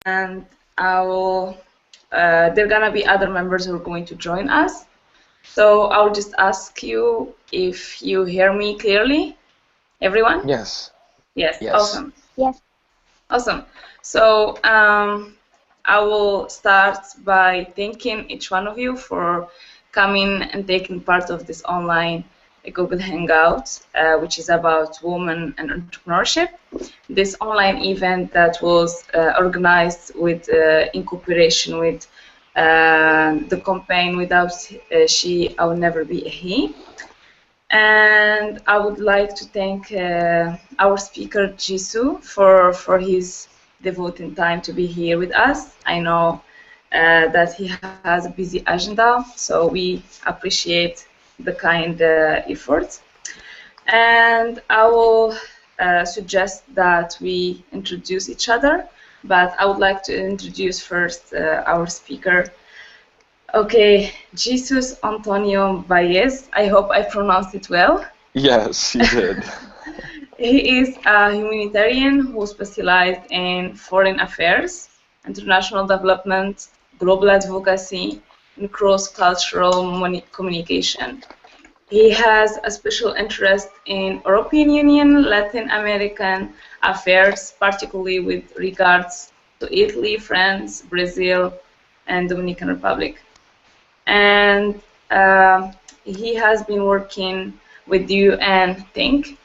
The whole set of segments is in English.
and I will. There are gonna be other members who are going to join us. So I'll just ask you if you hear me clearly, everyone. Yes. Yes, Yes. awesome, Yes. awesome. So I will start by thanking each one of you for coming and taking part of this online Google Hangout, which is about women and entrepreneurship. This online event that was organized with in cooperation with the campaign "Without She, I Will Never Be a He." And I would like to thank our speaker Jisoo for his devoting time to be here with us. I know that he has a busy agenda, so we appreciate the kind effort. And I will suggest that we introduce each other, but I would like to introduce first our speaker. Okay, Jesus Antonio Baez. I hope I pronounced it well. Yes, you did. He is a humanitarian who specialized in foreign affairs, international development, global advocacy, and cross-cultural communication. He has a special interest in European Union, Latin American affairs, particularly with regards to Italy, France, Brazil, and Dominican Republic. And he has been working with the UN Think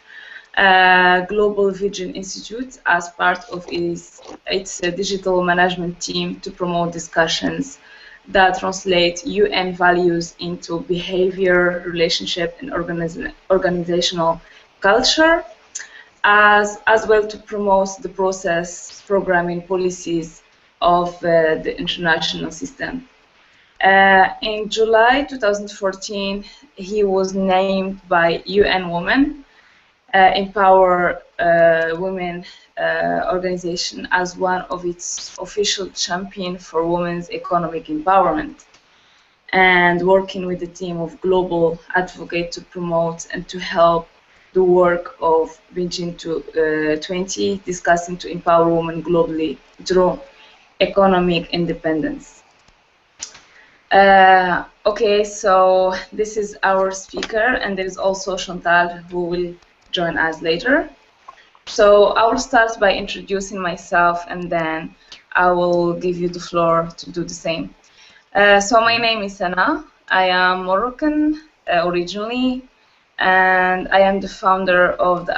Global Vision Institute as part of its digital management team to promote discussions that translate UN values into behavior, relationship, and organizational culture, as well to promote the process, programming policies of the international system. In July 2014, he was named by UN Women Empower Women organization as one of its official champion for women's economic empowerment, and working with a team of global advocates to promote and to help the work of Beijing 20, discussing to empower women globally through economic independence. Okay, so this is our speaker, and there is also Chantal who will join us later. So I will start by introducing myself, and then I will give you the floor to do the same. So my name is Sana. I am Moroccan originally, and I am the founder of the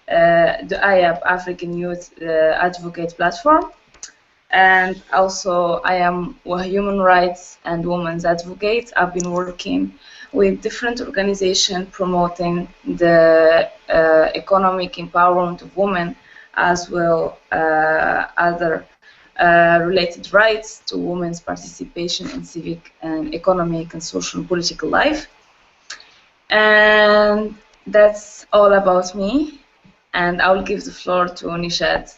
Ayap African Youth Advocate Platform. And also I am a human rights and women's advocate. I've been working with different organizations promoting the economic empowerment of women, as well other related rights to women's participation in civic and economic and social and political life. And that's all about me. And I will give the floor to Nishad.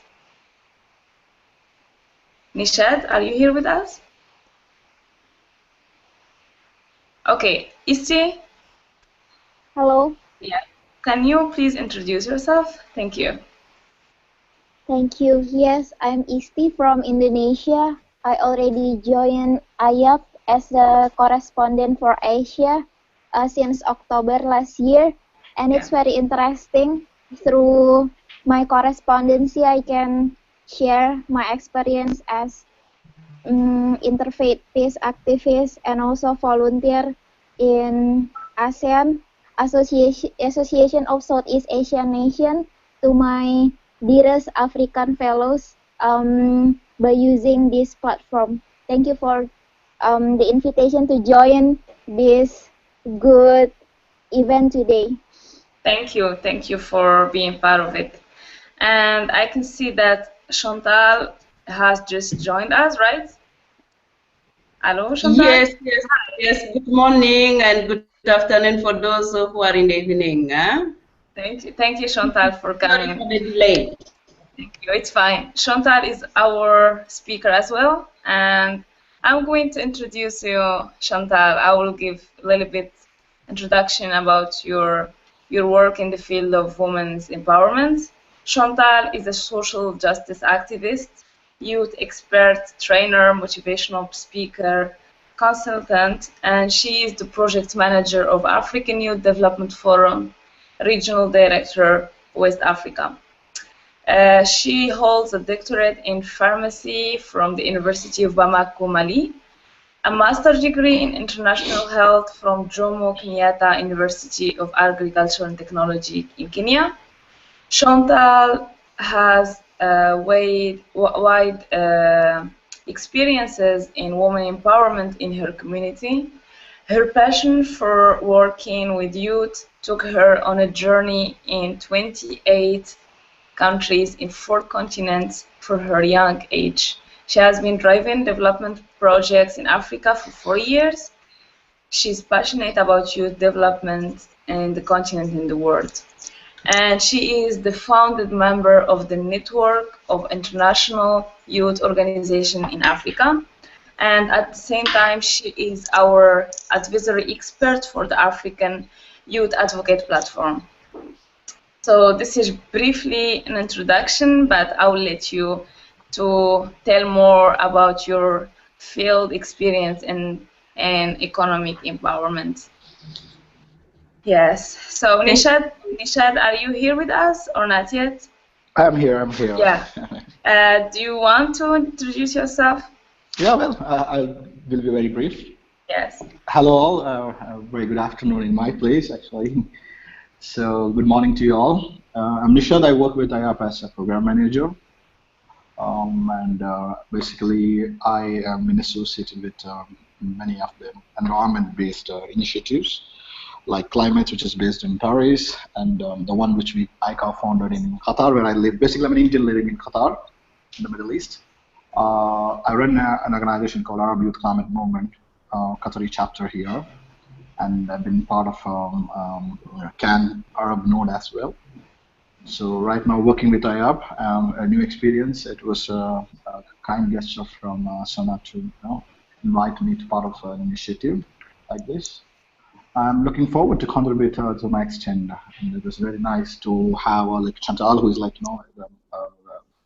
Nishad, are you here with us? Okay, Isti? Hello. Yeah. Can you please introduce yourself? Thank you. Thank you. Yes, I'm Isti from Indonesia. I already joined Ayap as the correspondent for Asia since October last year, and it's very interesting. Through my correspondency, I can share my experience as interfaith peace activist and also volunteer in ASEAN Association of Southeast Asian Nations to my dearest African fellows by using this platform. Thank you for the invitation to join this good event today. Thank you for being part of it. And I can see that Chantal has just joined us, right? Hello, Chantal? Yes. Good morning and good afternoon for those who are in the evening. Thank you, Chantal, for coming. Sorry for the delay. Thank you. It's fine. Chantal is our speaker as well, and I'm going to introduce you, Chantal. I will give a little bit introduction about your work in the field of women's empowerment. Chantal is a social justice activist youth expert, trainer, motivational speaker, consultant, and she is the project manager of African Youth Development Forum, regional director, West Africa. She holds a doctorate in pharmacy from the University of Bamako, Mali, a master's degree in international health from Jomo Kenyatta University of Agriculture and Technology in Kenya. Chantal has wide experiences in women empowerment in her community. Her passion for working with youth took her on a journey in 28 countries in 4 continents for her young age. She has been driving development projects in Africa for 4 years. She's passionate about youth development in the continent and the world. And she is the founded member of the network of international youth organizations in Africa. And at the same time, she is our advisory expert for the African Youth Advocate Platform. So this is briefly an introduction, but I will let you to tell more about your field experience in economic empowerment. Yes. So Nishad, are you here with us or not yet? I'm here. I'm here. Yeah. Do you want to introduce yourself? Yeah. Well, I will be very brief. Yes. Hello all. Very good afternoon in my place, actually. So good morning to you all. I'm Nishad. I work with Ayap as a program manager. And basically, I am associated with many of the environment-based initiatives, like Climate, which is based in Paris, and the one which I co-founded in Qatar, where I live. Basically, I'm an Indian living in Qatar, in the Middle East. I run an organization called Arab Youth Climate Movement, Qatari chapter here, and I've been part of CAN Arab Node as well. So right now, working with Ayap, a new experience. It was a kind gesture from Sana to invite me to part of an initiative like this. I'm looking forward to contribute to my extent, and it was very nice to have like Chantal, who is like the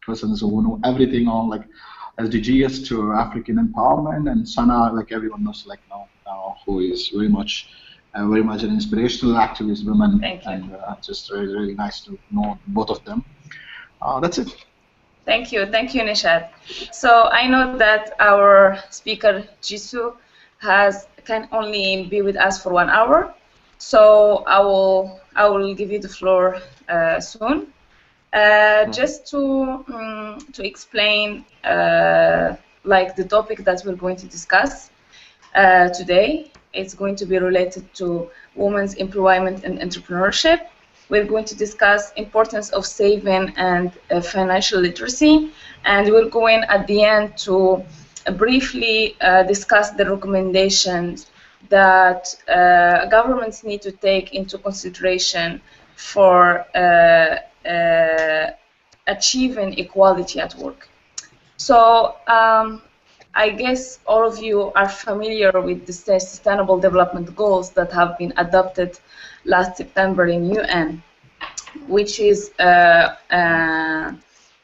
persons who know everything on like SDGs to African empowerment, and Sana, like everyone knows, like who is very much an inspirational activist woman. Thank you. And just really, really nice to know both of them. That's it. Thank you, Nishad. So I know that our speaker Jisoo can only be with us for 1 hour, so I will give you the floor soon. Just to explain like the topic that we're going to discuss today. It's going to be related to women's employment and entrepreneurship. We're going to discuss importance of saving and financial literacy, and we're going at the end to briefly discuss the recommendations that governments need to take into consideration for achieving equality at work. So I guess all of you are familiar with the Sustainable Development Goals that have been adopted last September in UN, which is in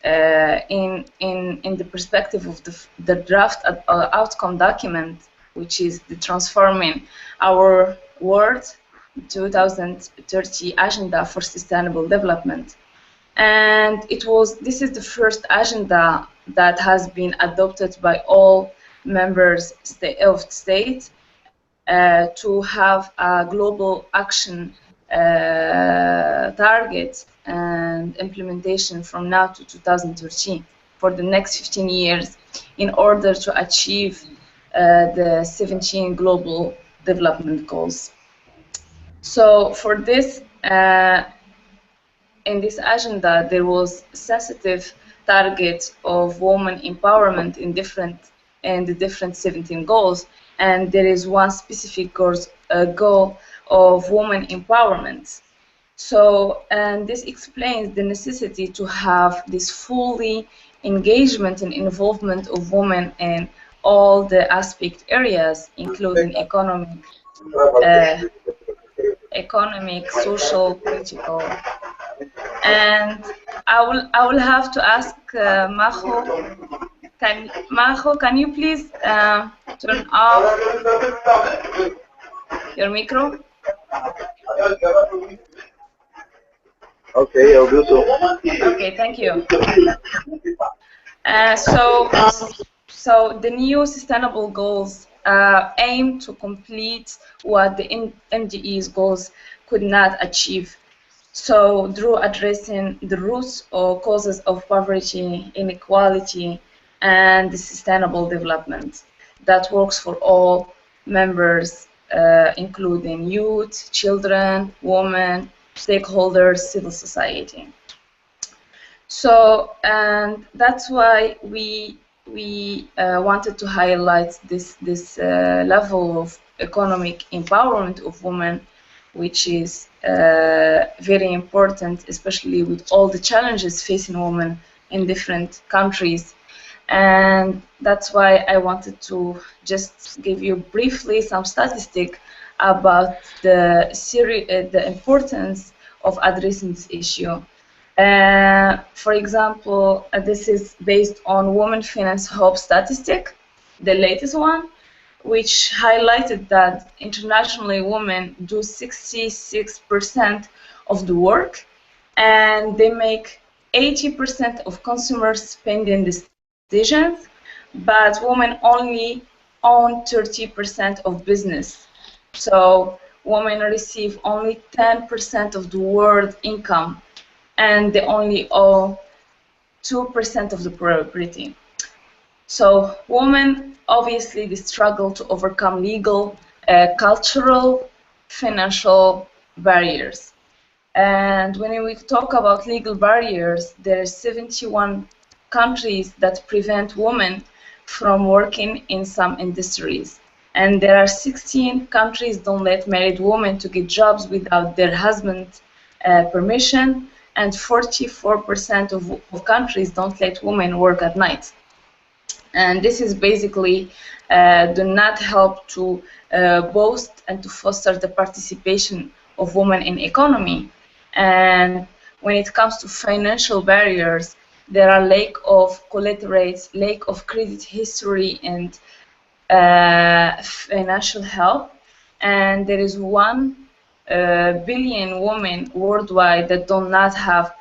the perspective of the draft outcome document, which is the Transforming Our World 2030 Agenda for Sustainable Development. And this is the first agenda that has been adopted by all members of states to have a global action target and implementation from now to 2013 for the next 15 years in order to achieve the 17 global development goals. So for this, in this agenda, there was sensitive target of women empowerment in the different 17 goals, and there is one specific goal of women empowerment. So, and this explains the necessity to have this fully engagement and involvement of women in all the aspect areas, including economic, social, political. And I will have to ask Maho Majo, can you please turn off your micro? Okay, I'll do so. Okay, thank you. So the new sustainable goals aim to complete what the MDE's goals could not achieve. So through addressing the roots or causes of poverty, inequality, and the sustainable development that works for all members, including youth, children, women, stakeholders, civil society. So, and that's why we wanted to highlight this level of economic empowerment of women, which is very important, especially with all the challenges facing women in different countries. And that's why I wanted to just give you briefly some statistic about the importance of addressing this issue. For example, this is based on Women Finance Hub statistic, the latest one, which highlighted that internationally women do 66% of the work, and they make 80% of consumer spending decisions, but women only own 30% of business. So women receive only 10% of the world income, and they only own 2% of the property. So women, obviously, they struggle to overcome legal, cultural, financial barriers. And when we talk about legal barriers, there are 71 countries that prevent women from working in some industries. And there are 16 countries don't let married women to get jobs without their husband's permission, and 44% of countries don't let women work at night. And this is basically do not help to boost and to foster the participation of women in economy. And when it comes to financial barriers, there are lack of collaterals, lack of credit history, and financial help. And there is 1 billion women worldwide that do not have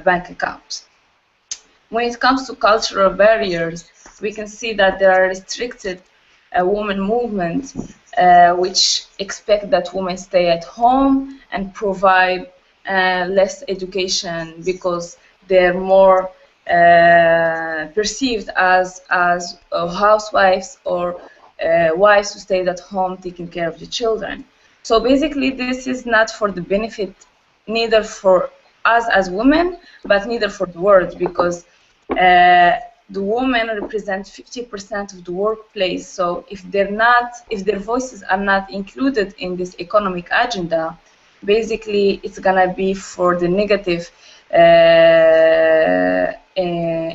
bank accounts. When it comes to cultural barriers, we can see that there are restricted women movements which expect that women stay at home and provide less education because they're more perceived as housewives or wives who stayed at home taking care of the children. So basically, this is not for the benefit neither for us as women, but neither for the world, because the women represent 50% of the workplace. So if their voices are not included in this economic agenda, basically it's gonna be for the negative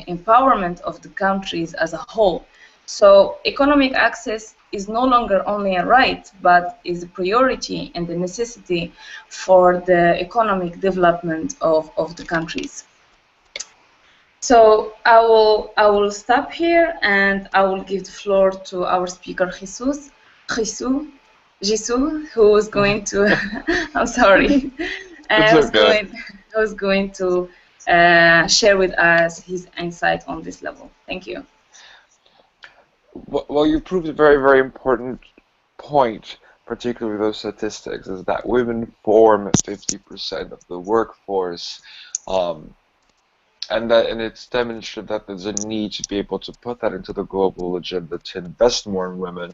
empowerment of the countries as a whole. So economic access is no longer only a right, but is a priority and a necessity for the economic development of the countries. So I will stop here and I will give the floor to our speaker Jisoo, who is going to I'm sorry, who's going to share with us his insight on this level. Thank you. Well, you proved a very, very important point, particularly with those statistics, is that women form 50% of the workforce, and it's demonstrated that there's a need to be able to put that into the global agenda, to invest more in women,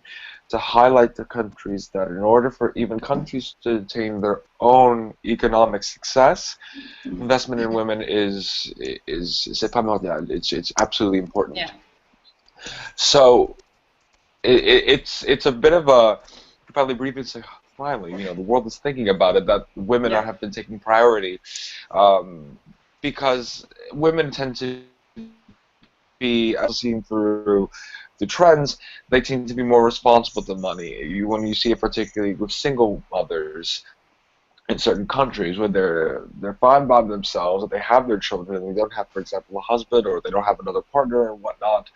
to highlight the countries that in order for even countries to attain their own economic success, investment in women is primordial. It's absolutely important. Yeah. So it's a bit of a, probably briefly say, finally, you know, the world is thinking about it, that women have been taking priority, because women tend to be, as seen through the trends, they tend to be more responsible to money. When you see it particularly with single mothers in certain countries, where they're fine by themselves, they have their children, and they don't have, for example, a husband, or they don't have another partner and whatnot,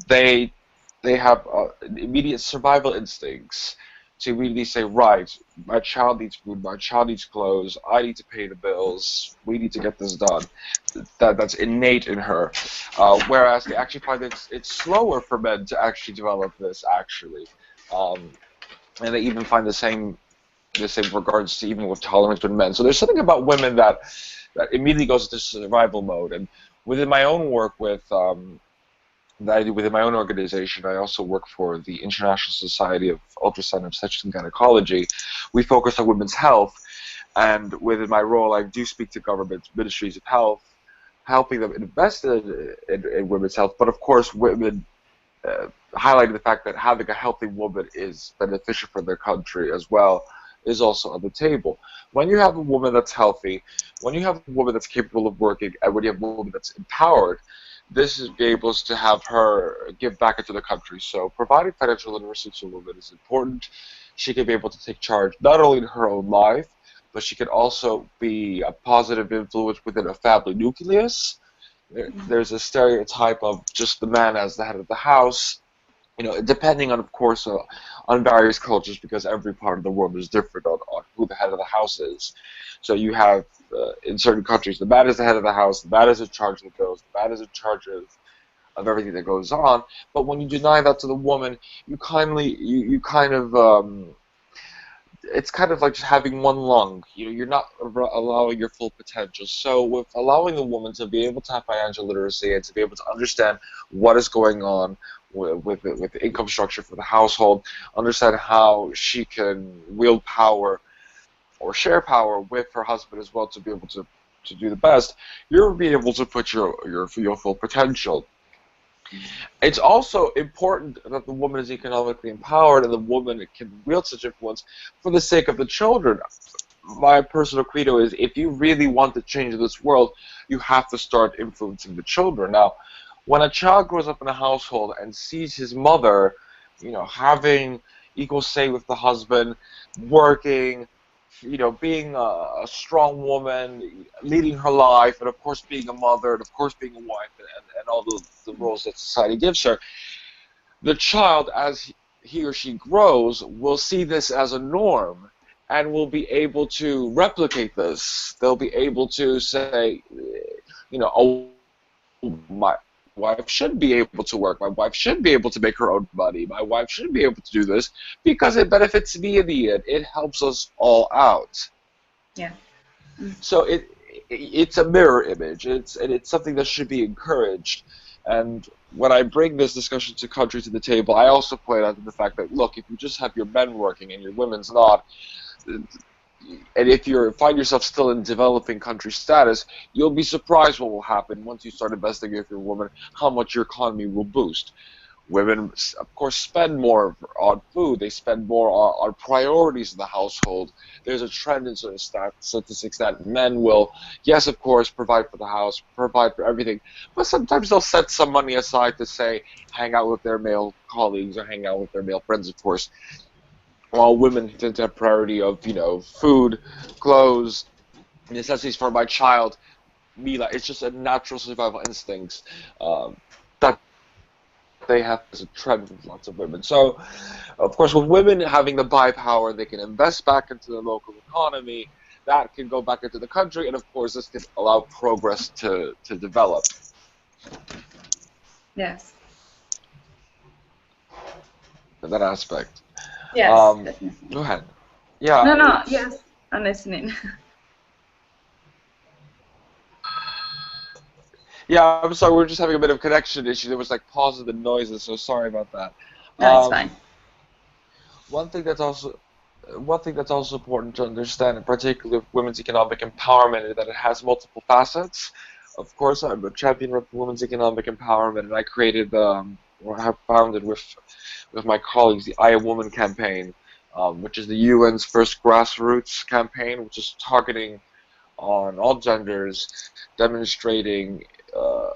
They have immediate survival instincts to immediately say, right, my child needs food, my child needs clothes, I need to pay the bills, we need to get this done. That's innate in her. Whereas they actually find it's slower for men to actually develop this, actually. Um, and they even find the same regards to even with tolerance with men. So there's something about women that immediately goes into survival mode. And within my own work that I do within my own organization, I also work for the International Society of Ultrasound Obstetrics and Gynecology. We focus on women's health, and within my role, I do speak to government ministries of health, helping them invest in women's health. But of course, women highlighting the fact that having a healthy woman is beneficial for their country as well is also on the table. When you have a woman that's healthy, when you have a woman that's capable of working, and when you have a woman that's empowered, this is be able to have her give back into the country. So providing financial literacy to a woman is important. She can be able to take charge not only in her own life, but she can also be a positive influence within a family nucleus. There's a stereotype of just the man as the head of the house, depending on, of course, on various cultures, because every part of the world is different on who the head of the house is. So you have, in certain countries, the man is the head of the house, the man is in charge of the bills, the man is in charge of everything that goes on. But when you deny that to the woman, you kind of, it's kind of like just having one lung. You're not allowing your full potential. So with allowing the woman to be able to have financial literacy and to be able to understand what is going on with the income structure for the household, understand how she can wield power or share power with her husband as well to be able to do the best, you're being able to put your full potential. It's also important that the woman is economically empowered and the woman can wield such influence for the sake of the children. My personal credo is, if you really want to change this world, you have to start influencing the children. Now, when a child grows up in a household and sees his mother, having equal say with the husband, working, being a strong woman, leading her life, and of course being a mother, and of course being a wife, and all the roles that society gives her, the child, as he or she grows, will see this as a norm and will be able to replicate this. They'll be able to say, oh, my wife should be able to work. My wife should be able to make her own money. My wife should be able to do this because it benefits me in the end. It helps us all out. Yeah. So it's a mirror image. It's something that should be encouraged. And when I bring this discussion to country to the table, I also point out the fact that, look, if you just have your men working and your women's not, and if you find yourself still in developing country status, you'll be surprised what will happen once you start investing with your woman, how much your economy will boost. Women, of course, spend more on food. They spend more on priorities in the household. There's a trend in certain statistics that men will, yes, of course, provide for the house, provide for everything, but sometimes they'll set some money aside to, say, hang out with their male colleagues or hang out with their male friends, of course. While women tend to have priority of, food, clothes, necessities for my child, Mila, it's just a natural survival instincts that they have as a trend with lots of women. So, of course, with women having the buy power, they can invest back into the local economy. That can go back into the country, and of course, this can allow progress to develop. Yes. That aspect. Yes, definitely. Go ahead. Yeah. No, yes, I'm listening. Yeah, I'm sorry. We're just having a bit of connection issue. There was like pauses and noises, so sorry about that. No, it's Um, fine. one thing that's also one thing that's also important to understand, in particular with women's economic empowerment, is that it has multiple facets. Of course, I'm a champion of women's economic empowerment, and I created, or have founded with my colleagues, the I Am Woman campaign, which is the UN's first grassroots campaign, which is targeting on all genders, demonstrating uh,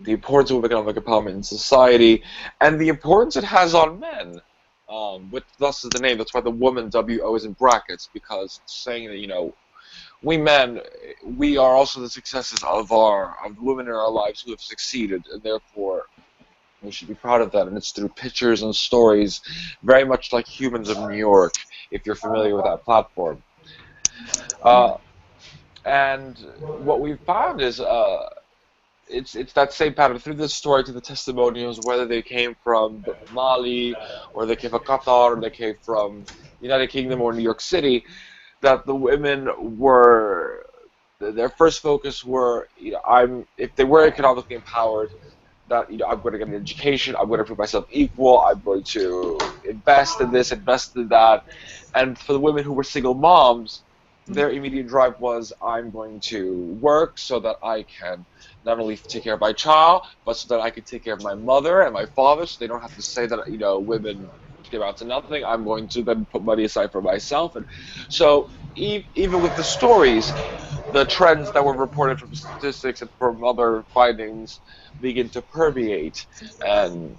the importance of economic empowerment in society, and the importance it has on men. Which thus is the name. That's why the woman WO is in brackets, because it's saying that we men, we are also the successes of the women in our lives who have succeeded, and therefore We should be proud of that, and it's through pictures and stories, very much like Humans of New York, if you're familiar with that platform. Uh, and what we've found is it's that same pattern through the story to the testimonials, whether they came from Mali or they came from Qatar or they came from United Kingdom or New York City, that the women were their first focus were, if they were economically empowered, that I'm going to get an education, I'm going to prove myself equal, I'm going to invest in this, invest in that. And for the women who were single moms, their immediate drive was, I'm going to work so that I can not only take care of my child, but so that I can take care of my mother and my father, so they don't have to say that women came out to nothing. I'm going to then put money aside for myself. And so even with the stories, the trends that were reported from statistics and from other findings begin to permeate and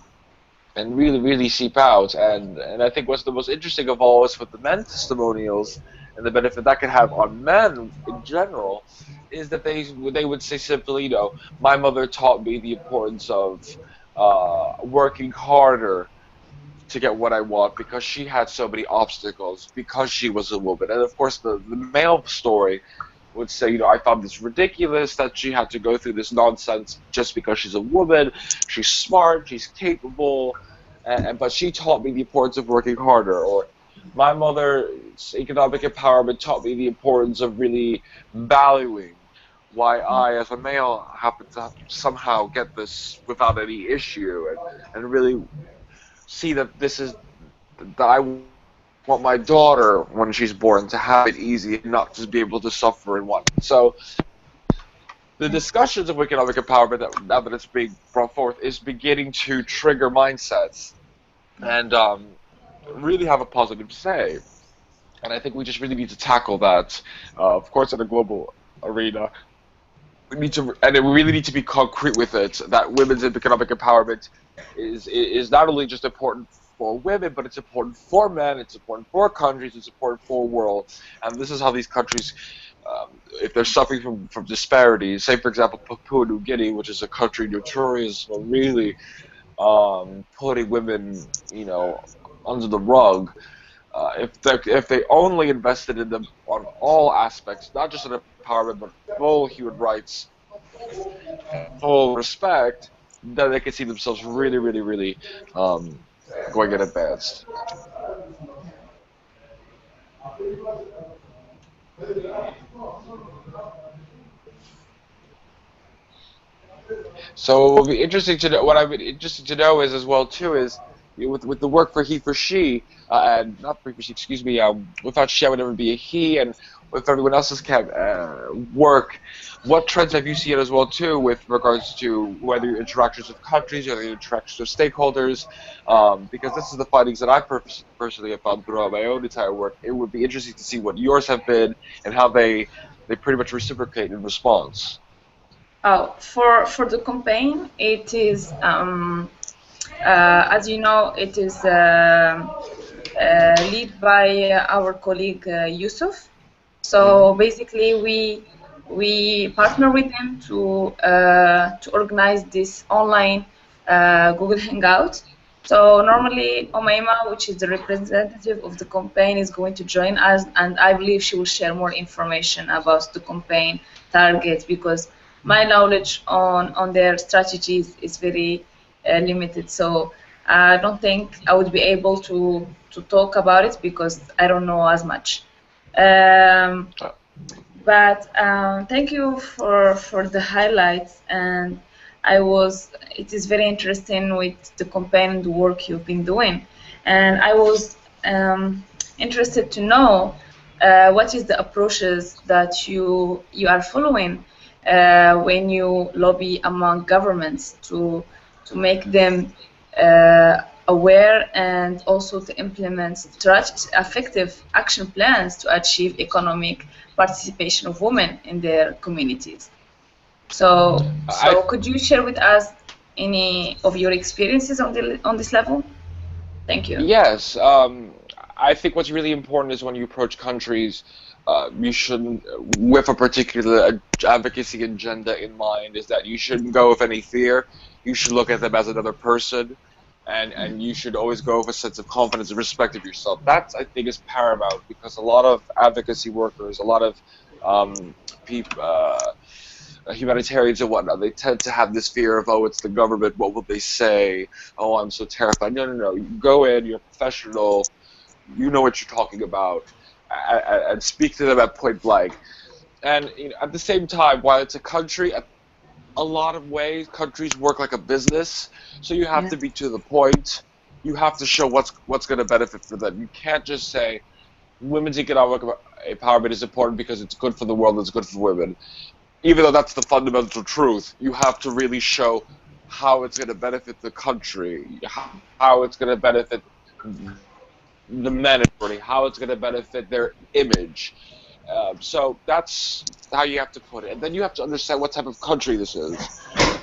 really, really seep out. And I think what's the most interesting of all is with the men testimonials and the benefit that can have on men in general is that they would say simply, my mother taught me the importance of working harder to get what I want because she had so many obstacles because she was a woman. And of course, the male story would say, I found this ridiculous that she had to go through this nonsense just because she's a woman. She's smart, she's capable, but she taught me the importance of working harder. Or my mother's economic empowerment taught me the importance of really valuing why I, as a male, happen to somehow get this without any issue, and really see that this is that I want my daughter when she's born to have it easy and not just be able to suffer and want. So the discussions of economic empowerment now that it's being brought forth is beginning to trigger mindsets and really have a positive say. And I think we just really need to tackle that, of course, in a global arena. We really need to be concrete with it. That women's economic empowerment is not only just important for women, but it's important for men. It's important for countries. It's important for the world. And this is how these countries, if they're suffering from disparities, say for example Papua New Guinea, which is a country notorious for really putting women, under the rug. If they only invested in them on all aspects, not just in empowerment, but full human rights and full respect, then they can see themselves really, really, really going and advanced. So it will be interesting to know. What I've been interested to know is as well too is with the work for he for she and not for he for she, excuse me. Without she, I would never be a he, and with everyone else's work, what trends have you seen as well too with regards to whether your interactions with countries or your interactions with stakeholders? Because this is the findings that I personally have found throughout my own entire work. It would be interesting to see what yours have been and how they pretty much reciprocate in response. Oh, for the campaign, it is as you know, it is led by our colleague Yusuf. So basically, we partner with them to organize this online Google Hangout. So normally Omaima, which is the representative of the campaign, is going to join us, and I believe she will share more information about the campaign targets because my knowledge on their strategies is very limited. So I don't think I would be able to talk about it because I don't know as much. But thank you for the highlights, and it is very interesting with the campaign and the work you've been doing, and I was interested to know what is the approaches that you are following when you lobby among governments to make them aware and also to implement effective action plans to achieve economic participation of women in their communities. So could you share with us any of your experiences on this level? Thank you. Yes, I think what's really important is when you approach countries, you shouldn't, with a particular advocacy agenda in mind, is that you shouldn't go with any fear. you should look at them as another person, and you should always go with a sense of confidence and respect of yourself. That, I think, is paramount, because a lot of advocacy workers, a lot of people, humanitarians and whatnot, they tend to have this fear of, oh, it's the government, what will they say? Oh, I'm so terrified. No, no, no. You go in, you're a professional, you know what you're talking about, and speak to them at point blank. And at the same time, while it's a country, a lot of ways, countries work like a business, so you have Yeah. to be to the point. You have to show what's going to benefit for them. You can't just say women's economic empowerment is important because it's good for the world, it's good for women. Even though that's the fundamental truth, you have to really show how it's going to benefit the country, how it's going to benefit the men, how it's going to benefit their image. So that's how you have to put it. And then you have to understand what type of country this is.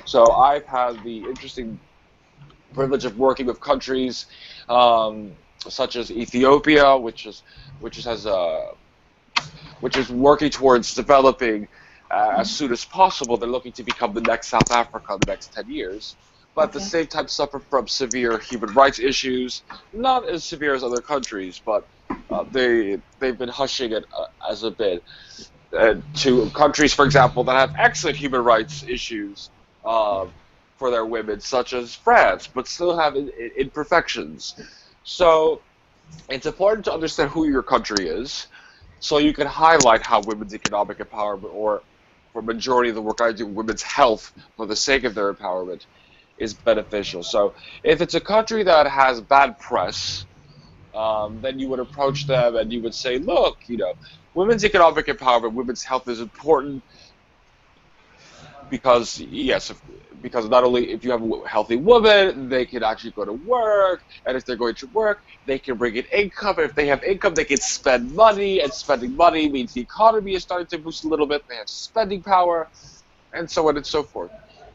So I've had the interesting privilege of working with countries such as Ethiopia, which is working towards developing as soon as possible. They're looking to become the next South Africa in the next 10 years. But at the Okay. same time suffer from severe human rights issues, not as severe as other countries, but they've been hushing it as a bit. To countries, for example, that have excellent human rights issues for their women, such as France, but still have imperfections. So it's important to understand who your country is, so you can highlight how women's economic empowerment, or for majority of the work I do, women's health for the sake of their empowerment, is beneficial. So if it's a country that has bad press, then you would approach them and you would say, look, women's economic empowerment, women's health is important because, yes, because not only if you have a healthy woman, they can actually go to work, and if they're going to work, they can bring in income, and if they have income, they can spend money, and spending money means the economy is starting to boost a little bit, they have spending power, and so on and so forth.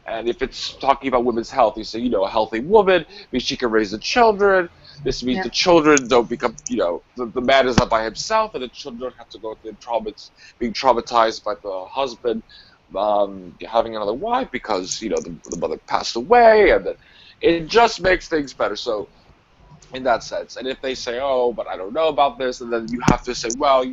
And if it's talking about women's health, you say, a healthy woman means she can raise the children. This means Yeah. the children don't become, the man is not by himself, and the children don't have to go through being traumatized by the husband having another wife because, the mother passed away, and then it just makes things better. So, in that sense, and if they say, oh, but I don't know about this, and then you have to say, well,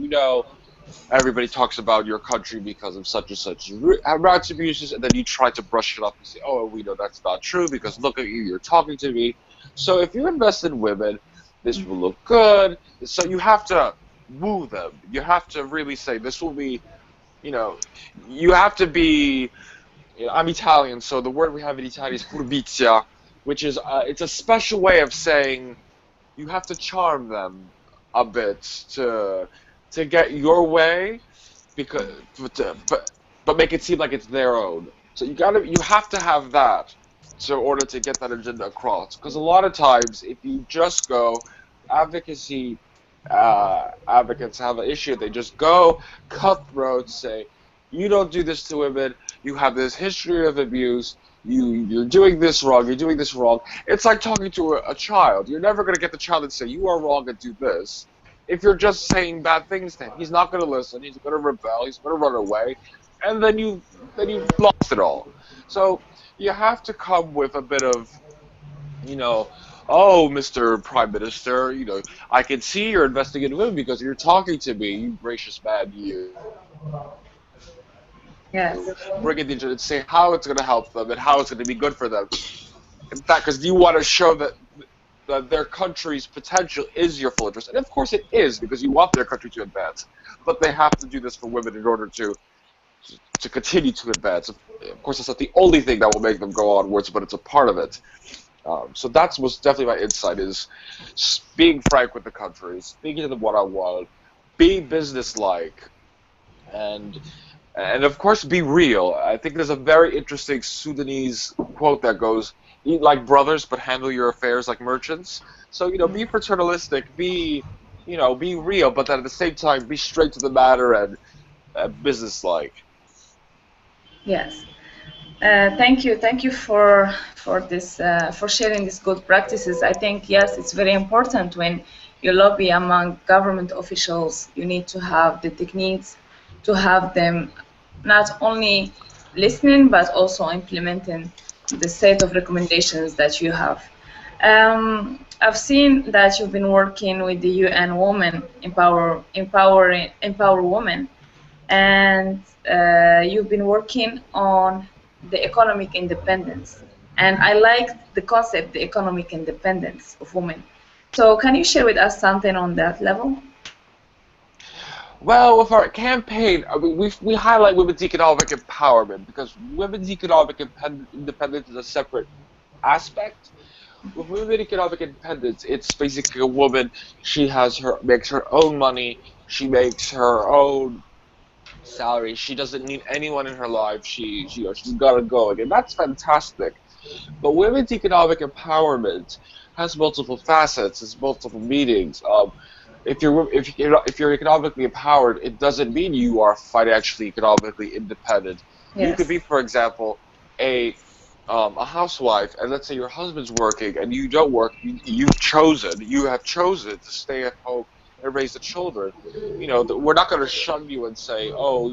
everybody talks about your country because of such and such rights abuses, and then you try to brush it off and say, oh, we know that's not true because look at you, you're talking to me. So if you invest in women, this will look good. So you have to woo them. You have to really say, this will be, you have to be, I'm Italian, so the word we have in Italian is furbizia, which is, it's a special way of saying you have to charm them a bit to get your way, because but make it seem like it's their own. So you have to have that in order to get that agenda across. Because a lot of times, if you just go advocacy, advocates have an issue. They just go cutthroat, say, you don't do this to women. You have this history of abuse. You're doing this wrong. You're doing this wrong. It's like talking to a child. You're never going to get the child to say, you are wrong and do this. If you're just saying bad things to him, he's not going to listen. He's going to rebel. He's going to run away, and then you've lost it all. So you have to come with a bit of, oh, Mr. Prime Minister, I can see you're investing in women because you're talking to me, you gracious man, you. Yes. Bring it into and say how it's going to help them and how it's going to be good for them. In fact, because you want to show that their country's potential is your full interest. And of course it is, because you want their country to advance. But they have to do this for women in order to continue to advance. Of course, it's not the only thing that will make them go onwards, but it's a part of it. So that's what's definitely my insight, is being frank with the country, speaking to them one-on-one, being business-like, and of course be real. I think there's a very interesting Sudanese quote that goes, eat like brothers, but handle your affairs like merchants. So, be paternalistic, be real, but then at the same time, be straight to the matter and business-like. Yes. Thank you for this for sharing these good practices. I think yes, it's very important when you lobby among government officials. You need to have the techniques to have them not only listening but also implementing the set of recommendations that you have. I've seen that you've been working with the UN Women Empower Women, and you've been working on the economic independence. And I liked the concept, the economic independence of women. So can you share with us something on that level? Well, with our campaign, I mean, we highlight women's economic empowerment because women's economic independence is a separate aspect. With women economic independence, it's basically a woman. She makes her own money. She makes her own salary. She doesn't need anyone in her life. She's got it going, and that's fantastic. But women's economic empowerment has multiple facets, has multiple meanings. If you're economically empowered, it doesn't mean you are financially economically independent. You could Yes. be, for example, a housewife, and let's say your husband's working and you don't work. You have chosen to stay at home and raise the children. We're not going to shun you and say, oh,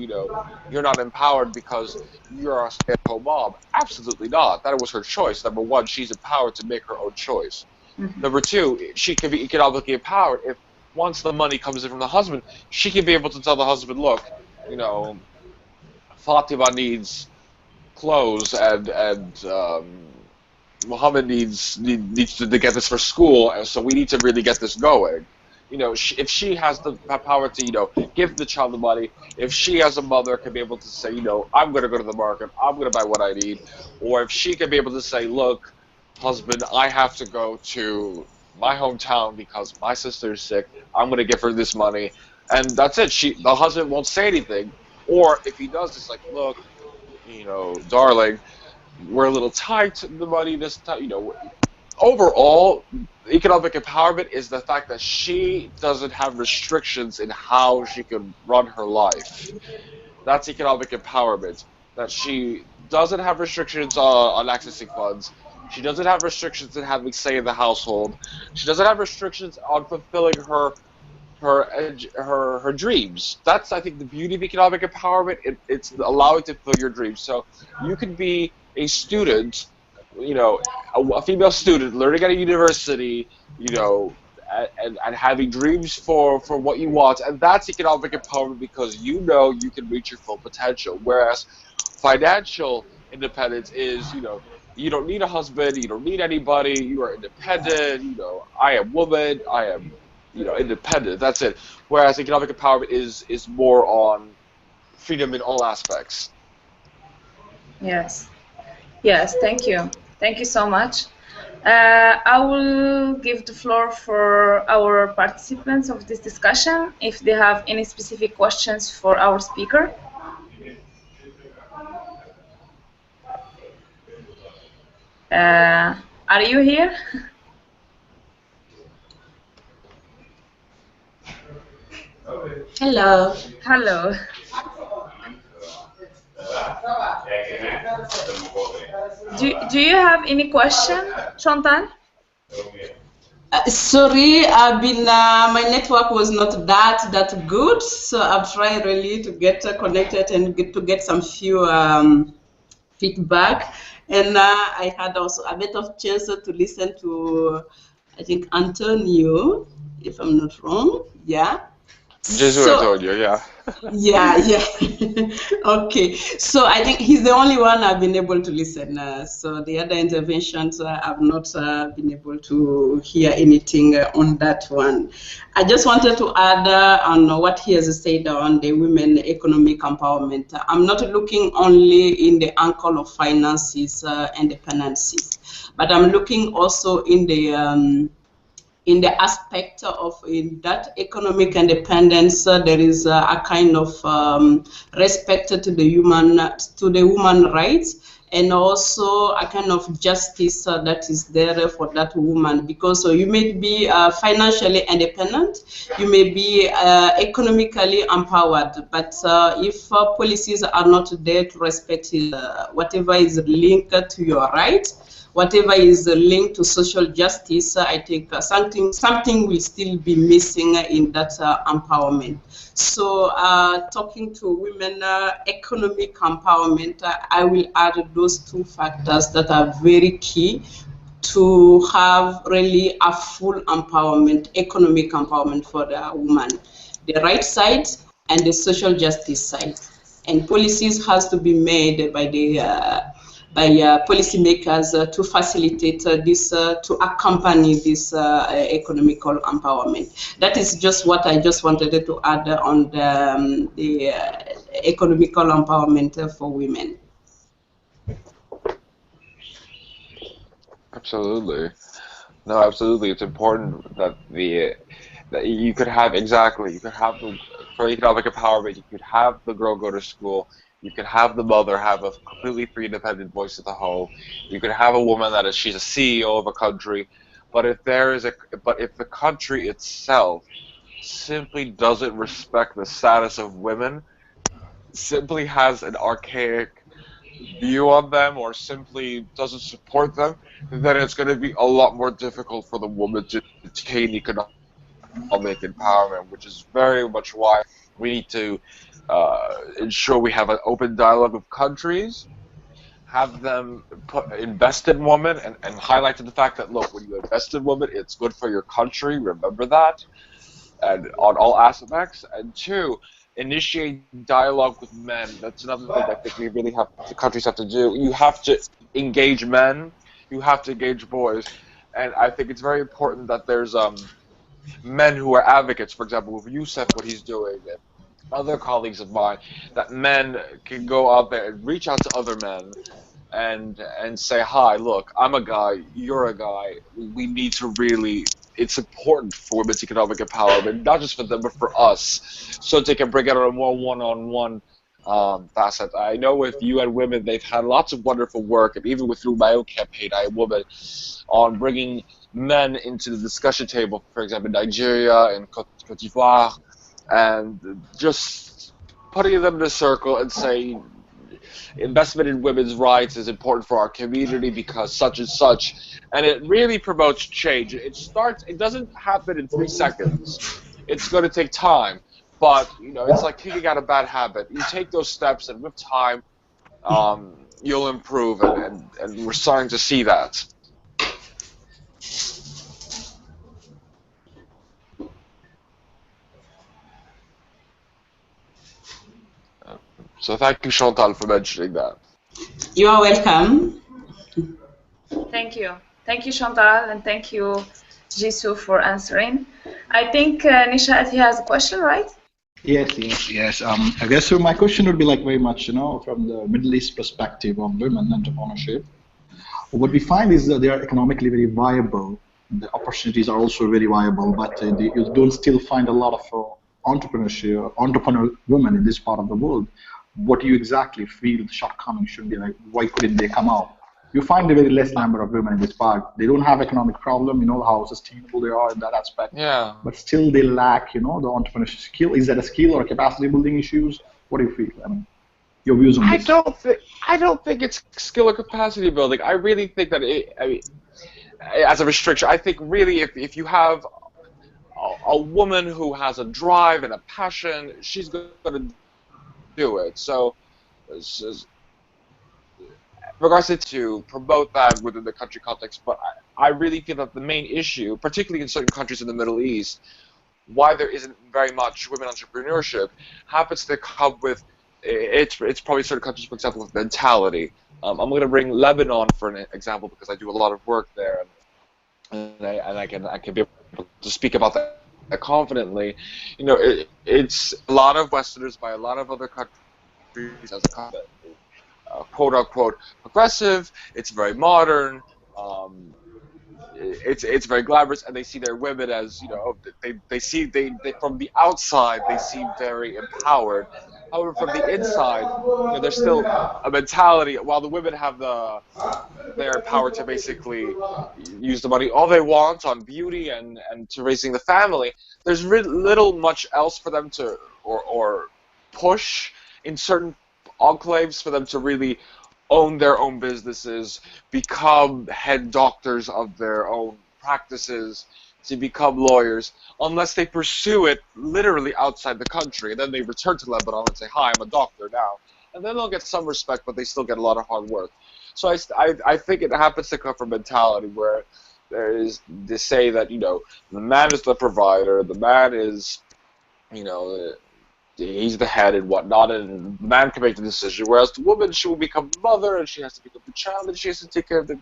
you're not empowered because you're a stay-at-home mom. Absolutely not. That was her choice. Number one, she's empowered to make her own choice. Mhm. Number two, she can be economically empowered if once the money comes in from the husband, she can be able to tell the husband, look, you know, Fatima needs clothes and Muhammad needs to get this for school, and so we need to really get this going. If she has the power to, give the child the money, if she as a mother can be able to say, I'm going to go to the market, I'm going to buy what I need, or if she can be able to say, look, husband, I have to go to my hometown because my sister is sick, I'm going to give her this money, and that's it. The husband won't say anything, or if he does, it's like, look, darling, we're a little tight in the money this time. Overall, economic empowerment is the fact that she doesn't have restrictions in how she can run her life. That's economic empowerment. That she doesn't have restrictions on accessing funds. She doesn't have restrictions in having say in the household. She doesn't have restrictions on fulfilling her dreams. That's, I think, the beauty of economic empowerment. It's allowing to fulfill your dreams. So you can be a student, a female student learning at a university, and having dreams for what you want, and that's economic empowerment because you can reach your full potential. Whereas financial independence is, you don't need a husband, you don't need anybody, you are independent. I am woman, I am independent. That's it. Whereas economic empowerment is more on freedom in all aspects. Yes. Yes, thank you. Thank you so much. I will give the floor for our participants of this discussion if they have any specific questions for our speaker. Are you here? Hello. Hello. Do you have any question, Chantal? Sorry, I've been my network was not that good, so I've tried really to get connected and get some few feedback, and I had also a bit of chance to listen to, I think, Antonio, if I'm not wrong. Yeah. Jesu So Antonio, yeah. yeah. Okay, so I think he's the only one I've been able to listen. So the other interventions, I've not been able to hear anything on that one. I just wanted to add on what he has said on the women economic empowerment. I'm not looking only in the angle of finances and dependencies, but I'm looking also in the aspect of in that economic independence, there is a kind of respect to the woman rights, and also a kind of justice that is there for that woman, because you may be financially independent, you may be economically empowered, but if policies are not there to respect whatever is linked to your rights, whatever is linked to social justice, I think something will still be missing in that empowerment. So talking to women, economic empowerment, I will add those two factors that are very key to have really a full empowerment, economic empowerment for the woman, the right side and the social justice side. And policies has to be made by the policymakers to facilitate this, to accompany this economical empowerment. That is just what I just wanted to add on the economical empowerment for women. Absolutely. No, absolutely. It's important that you could have exactly you could have the for economic empowerment. You could have the girl go to school. You could have the mother have a completely free, independent voice at the home. You could have a woman that is she's a CEO of a country. But if there is a but if the country itself simply doesn't respect the status of women, simply has an archaic view on them, or simply doesn't support them, then it's going to be a lot more difficult for the woman to attain economic empowerment, which is very much why we need to ensure we have an open dialogue with countries, have them invest in women, and highlight the fact that, look, when you invest in women, it's good for your country, remember that, and on all aspects. And two, initiate dialogue with men. That's another thing I think we really have, the countries have to do. You have to engage men, you have to engage boys, and I think it's very important that there's men who are advocates, for example, with Youssef, what he's doing, and other colleagues of mine, that men can go out there and reach out to other men and say, hi, look, I'm a guy, you're a guy, we need to really, it's important for women's economic empowerment, not just for them, but for us, so they can bring it on a more one-on-one facet. I know with UN Women, they've had lots of wonderful work, and even with through my own campaign, I Am Woman, on bringing men into the discussion table, for example, in Nigeria and Cote d'Ivoire, and just putting them in a circle and saying, investment in women's rights is important for our community because such and such, and it really promotes change. It doesn't happen in 3 seconds. It's going to take time, but it's like kicking out a bad habit. You take those steps, and with time, you'll improve, and we're starting to see that. So thank you, Chantal, for mentioning that. You are welcome. Thank you. Thank you, Chantal, and thank you, Jisoo, for answering. I think Nishat, he has a question, right? Yes. I guess so. My question would be like very much, from the Middle East perspective of women entrepreneurship. What we find is that they are economically very viable. The opportunities are also very viable, but you don't still find a lot of entrepreneur women in this part of the world. What do you exactly feel the shortcoming should be? Like, why couldn't they come out? You find a very less number of women in this part. They don't have economic problem, how sustainable they are in that aspect. Yeah. But still they lack, the entrepreneurship skill. Is that a skill or capacity building issues? What do you feel? I mean, your views on this? I don't think it's skill or capacity building. I really think that as a restriction, I think really if you have a woman who has a drive and a passion, she's going to do it. So regards to promote that within the country context, but I really feel that the main issue, particularly in certain countries in the Middle East, why there isn't very much women entrepreneurship, happens to come with it's probably certain countries, for example, with mentality. I'm going to bring Lebanon for an example because I do a lot of work there, and I can be able to speak about that confidently. It's a lot of Westerners by a lot of other countries as a comment. Quote unquote progressive. It's very modern. It's very glamorous, and they see their women as they from the outside they seem very empowered. However, from the inside, there's still a mentality. While the women have their power to basically use the money all they want on beauty and to raising the family, there's little much else for them to or push in certain enclaves for them to really own their own businesses, become head doctors of their own practices, to become lawyers, unless they pursue it literally outside the country. And then they return to Lebanon and say, hi, I'm a doctor now. And then they'll get some respect, but they still get a lot of hard work. So I think it happens to come from mentality where there is to say that, the man is the provider, the man is, you know, he's the head and whatnot, and the man can make the decision, whereas the woman, she will become the mother, and she has to pick up the child, and she has to take care of the.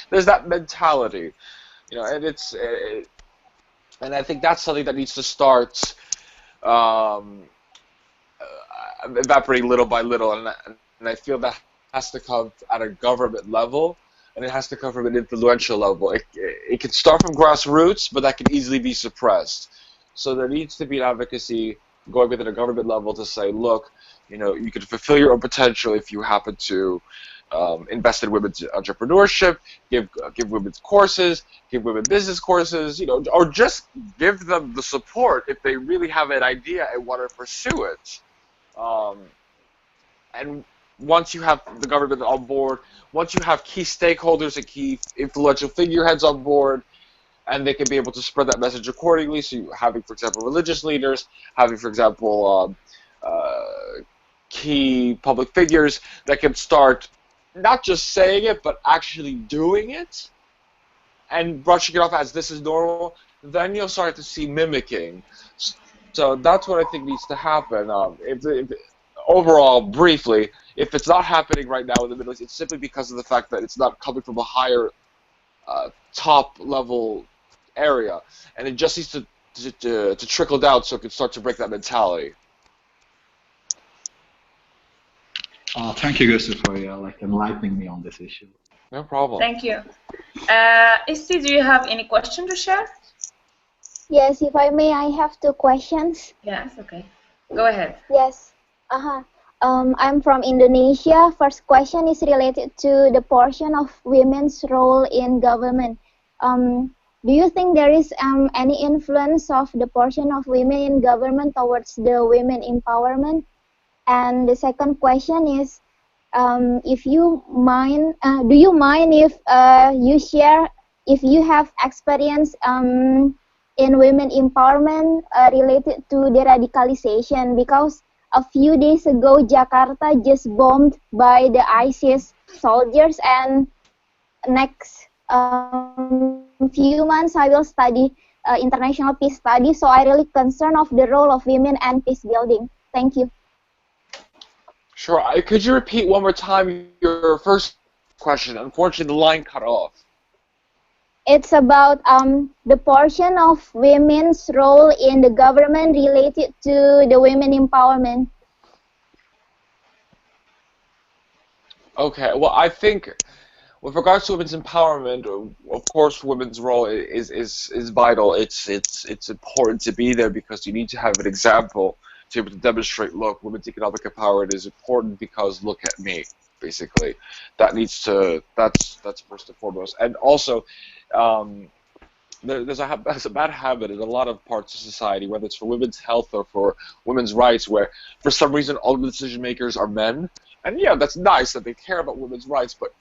There's that mentality, and and I think that's something that needs to start um, evaporating little by little, and I feel that has to come at a government level, and it has to come from an influential level. It can start from grassroots, but that can easily be suppressed. So there needs to be an advocacy going within a government level to say, look, you can fulfill your own potential if you happen to invest in women's entrepreneurship, give women's courses, give women business courses, or just give them the support if they really have an idea and want to pursue it. Um, and once you have the government on board, once you have key stakeholders and key influential figureheads on board, and they can be able to spread that message accordingly. So having, for example, religious leaders, having, for example, key public figures that can start not just saying it, but actually doing it and brushing it off as this is normal, then you'll start to see mimicking. So that's what I think needs to happen. Overall, briefly, if it's not happening right now in the Middle East, it's simply because of the fact that it's not coming from a higher top level area, and it just needs to trickle down so it can start to break that mentality. Thank you, Gustav, for enlightening me on this issue. No problem. Thank you. Isti, do you have any question to share? Yes, if I may, I have two questions. Yes, okay. Go ahead. Yes. I'm from Indonesia. First question is related to the portion of women's role in government. Do you think there is any influence of the portion of women in government towards the women empowerment? And the second question is, if you mind, do you mind if you share if you have experience in women empowerment related to the radicalization? Because a few days ago, Jakarta just bombed by the ISIS soldiers, and next few months I will study international peace studies. So I really concerned of the role of women and peace building. Thank you. Sure. Could you repeat one more time your first question? Unfortunately, the line cut off. It's about the portion of women's role in the government related to the women empowerment. Okay. Well, I think with regards to women's empowerment, of course, women's role is vital. It's important to be there because you need to have an example to be able to demonstrate, look, women's economic empowerment is important because look at me, basically. That's first and foremost. And also, there's a bad habit in a lot of parts of society, whether it's for women's health or for women's rights, where for some reason all the decision makers are men. And yeah, that's nice that they care about women's rights, but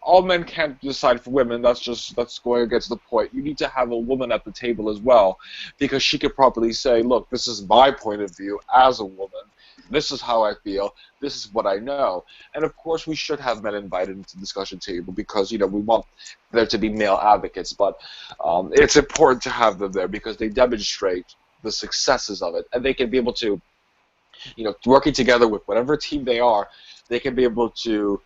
all men can't decide for women. That's going against the point. You need to have a woman at the table as well, because she could properly say, look, this is my point of view as a woman. This is how I feel. This is what I know. And of course, we should have men invited into the discussion table because, we want there to be male advocates. But it's important to have them there because they demonstrate the successes of it. And they can be able to, working together with whatever team they are, they can be able to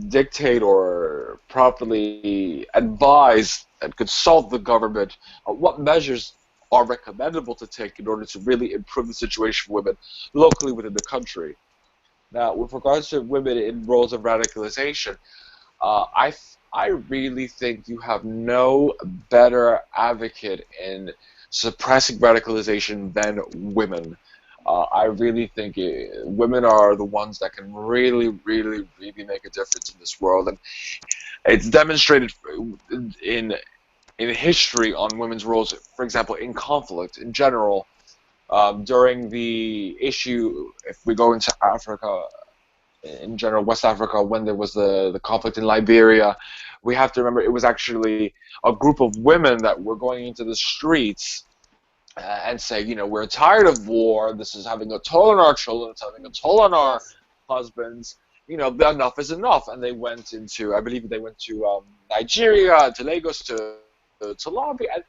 dictate or properly advise and consult the government on what measures are recommendable to take in order to really improve the situation for women locally within the country. Now, with regards to women in roles of radicalization, I really think you have no better advocate in suppressing radicalization than women. I really think women are the ones that can really, really, really make a difference in this world, and it's demonstrated in history on women's roles. For example, in conflict in general, during the issue, if we go into Africa, in general, West Africa, when there was the conflict in Liberia, we have to remember it was actually a group of women that were going into the streets and say, you know, we're tired of war. This is having a toll on our children. It's having a toll on our Yes. husbands. You know, enough is enough. And they went into, I believe they went to Nigeria, to Lagos, to lobby. And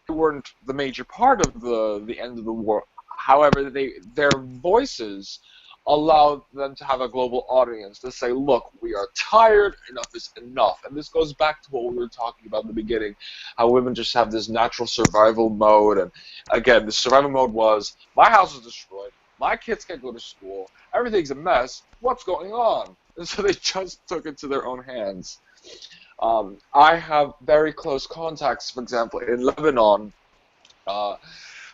they weren't the major part of the end of the war. However, their voices allowed them to have a global audience to say, look, we are tired, enough is enough. And this goes back to what we were talking about in the beginning, how women just have this natural survival mode. And again, the survival mode was, my house is destroyed, my kids can't go to school, everything's a mess, what's going on? And so they just took it to their own hands. I have very close contacts, for example, in Lebanon, uh,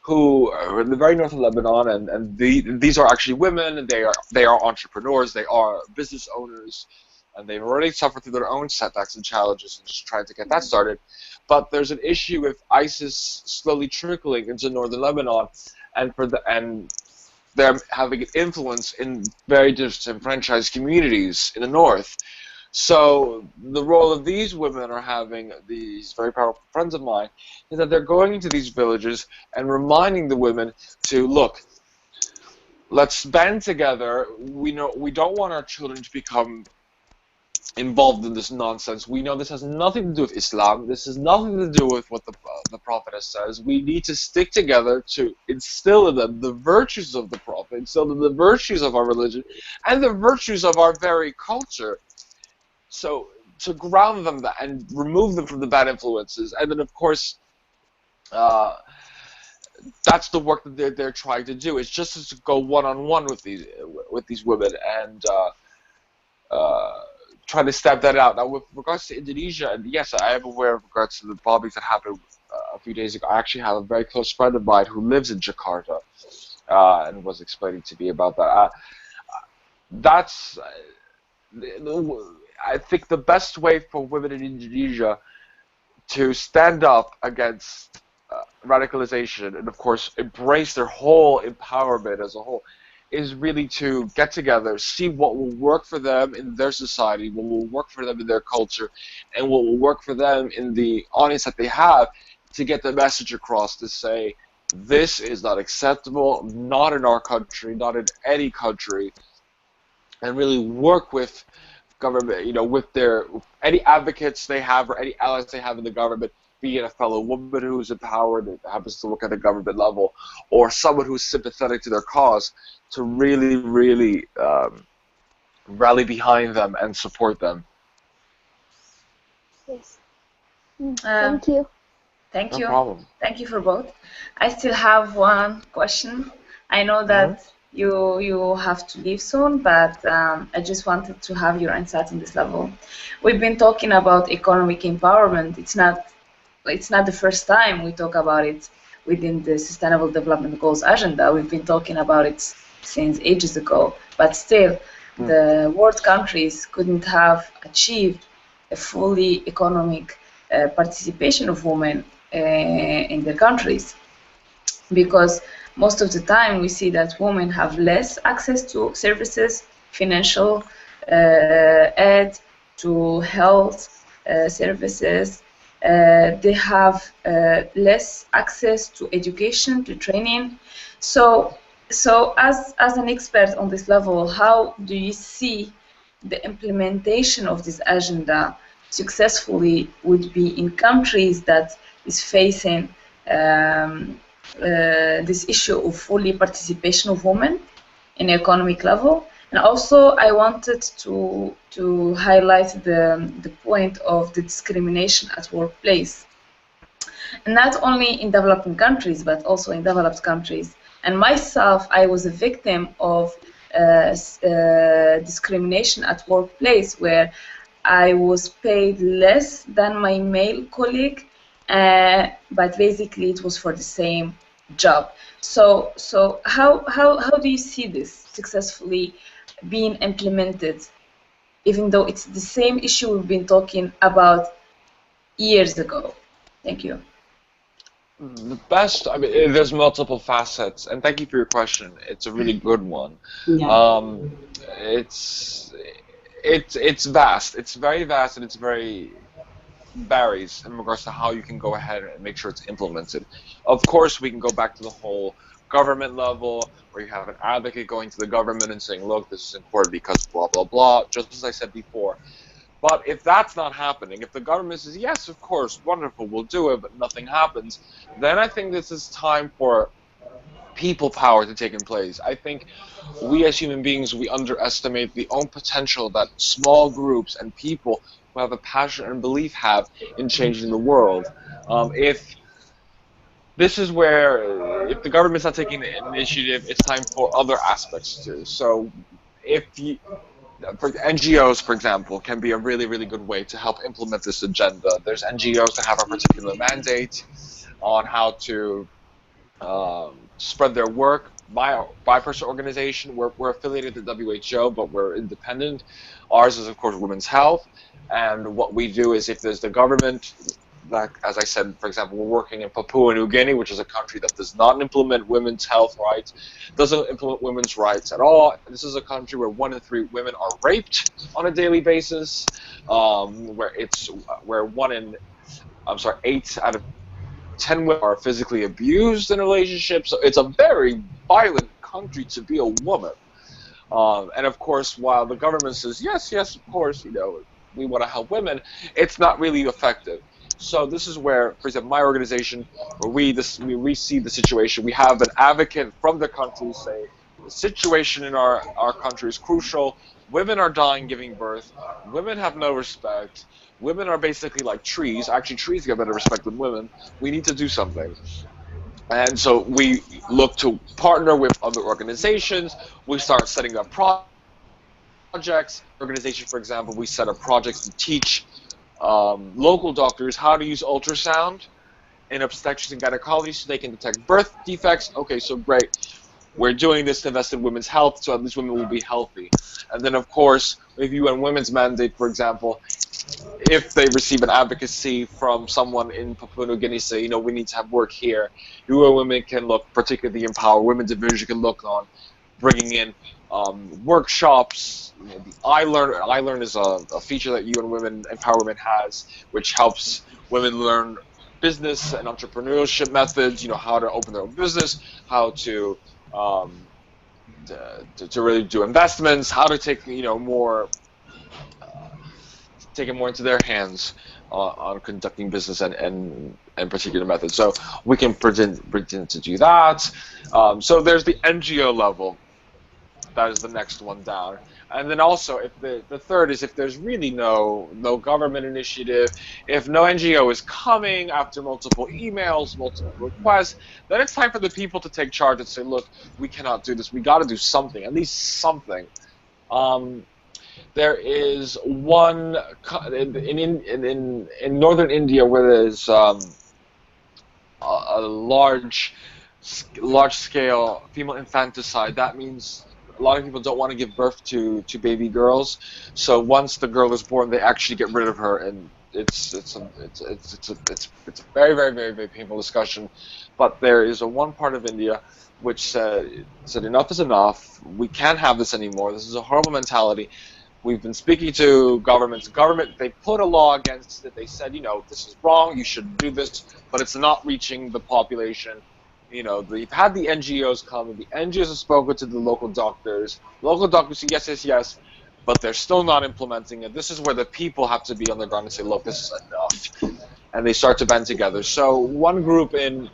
who are in the very north of Lebanon, and these are actually women, and they are entrepreneurs, they are business owners, and they've already suffered through their own setbacks and challenges and just trying to get that started. But there's an issue with ISIS slowly trickling into northern Lebanon, and they're having an influence in very disenfranchised communities in the north. So the role of these women are having, these very powerful friends of mine, is that they're going into these villages and reminding the women to look, let's band together. We know we don't want our children to become involved in this nonsense. We know this has nothing to do with Islam. This has nothing to do with what the Prophet has says. We need to stick together to instill in them the virtues of the Prophet, instill in them the virtues of our religion, and the virtues of our very culture. So to ground them and remove them from the bad influences, and then of course, uh, that's the work that they're trying to do. It's just to go one-on-one with these women and try to stamp that out. Now, with regards to Indonesia, and yes, I am aware of regards to the bombings that happened a few days ago. I actually have a very close friend of mine who lives in Jakarta and was explaining to me about that. That's I think the best way for women in Indonesia to stand up against radicalization and, of course, embrace their whole empowerment as a whole is really to get together, see what will work for them in their society, what will work for them in their culture, and what will work for them in the audience that they have to get the message across to say, this is not acceptable, not in our country, not in any country, and really work with government, you know, with their any advocates they have or any allies they have in the government, be it a fellow woman who's empowered and happens to work at the government level, or someone who's sympathetic to their cause, to really, really rally behind them and support them. Yes. Um, Thank you. Thank No you. problem. Thank you for both. I still have one question. I know that you have to leave soon, but I just wanted to have your insight on this level. We've been talking about economic empowerment. It's not the first time we talk about it within the Sustainable Development Goals agenda. We've been talking about it since ages ago, but still, the world countries couldn't have achieved a fully economic participation of women in their countries, because most of the time we see that women have less access to services, financial aid, to health services. They have less access to education, to training. So as an expert on this level, how do you see the implementation of this agenda successfully would be in countries that is facing this issue of fully participation of women in economic level? And also I wanted to highlight the point of the discrimination at workplace, and not only in developing countries but also in developed countries. And myself, I was a victim of discrimination at workplace, where I was paid less than my male colleague, but basically it was for the same job. So how do you see this successfully being implemented, even though it's the same issue we've been talking about years ago? Thank you. The best, I mean, there's multiple facets, and thank you for your question. It's a really good one. Yeah. Um, it's it's vast. It's very vast, and it's very varies in regards to how you can go ahead and make sure it's implemented. Of course, we can go back to the whole government level where you have an advocate going to the government and saying, look, this is important because blah, blah, blah, just as I said before. But if that's not happening, if the government says, yes, of course, wonderful, we'll do it, but nothing happens, then I think this is time for people power to take in place. I think we as human beings, we underestimate the own potential that small groups and people who have a passion and belief have in changing the world. If this is where, if the government's not taking the initiative, it's time for other aspects to. So, if you, for NGOs, for example, can be a really, really good way to help implement this agenda. There's NGOs that have a particular mandate on how to spread their work. My personal organization, we're affiliated with the WHO, but we're independent. Ours is, of course, women's health. And what we do is if there's the government, like, as I said, for example, we're working in Papua New Guinea, which is a country that does not implement women's health rights, doesn't implement women's rights at all. This is a country where 1 in 3 women are raped on a daily basis, where one in, I'm sorry, 8 out of 10 women are physically abused in relationships. So it's a very violent country to be a woman. And of course, while the government says, yes, yes, of course, we want to help women, it's not really effective. So this is where, for example, my organization, where we see the situation, we have an advocate from the country say, the situation in our country is crucial. Women are dying giving birth. Women have no respect. Women are basically like trees. Actually, trees get better respect than women. We need to do something. And so we look to partner with other organizations. We start setting up projects. Organization, for example, we set up projects to teach local doctors how to use ultrasound in obstetrics and gynecology so they can detect birth defects. Okay, so great. We're doing this to invest in women's health, so at least women will be healthy. And then, of course, if you and women's mandate, for example, if they receive an advocacy from someone in Papua New Guinea, say, we need to have work here, you and women can look, particularly the Empower Women Division can look on bringing in workshops. The iLearn is a feature that UN Women Empower Women has, which helps women learn business and entrepreneurship methods. How to open their own business, how um, to really do investments, how to take more take it more into their hands on conducting business and particular methods. So we can pretend to do that. So there's the NGO level. That is the next one down. And then also, if the third is if there's really no government initiative, if no NGO is coming after multiple emails, multiple requests, then it's time for the people to take charge and say, look, we cannot do this. We got to do something, at least something. Um, there is one in northern India where there's a large scale female infanticide. That means a lot of people don't want to give birth to baby girls. So once the girl is born, they actually get rid of her, and it's a very, very, very, very painful discussion. But there is a one part of India which said enough is enough. We can't have this anymore. This is a horrible mentality. We've been speaking to governments. They put a law against it. They said, this is wrong. You shouldn't do this, but it's not reaching the population. They've had the NGOs come, and the NGOs have spoken to the local doctors. Local doctors say yes, yes, yes, but they're still not implementing it. This is where the people have to be on the ground and say, look, this is enough. And they start to band together. So one group in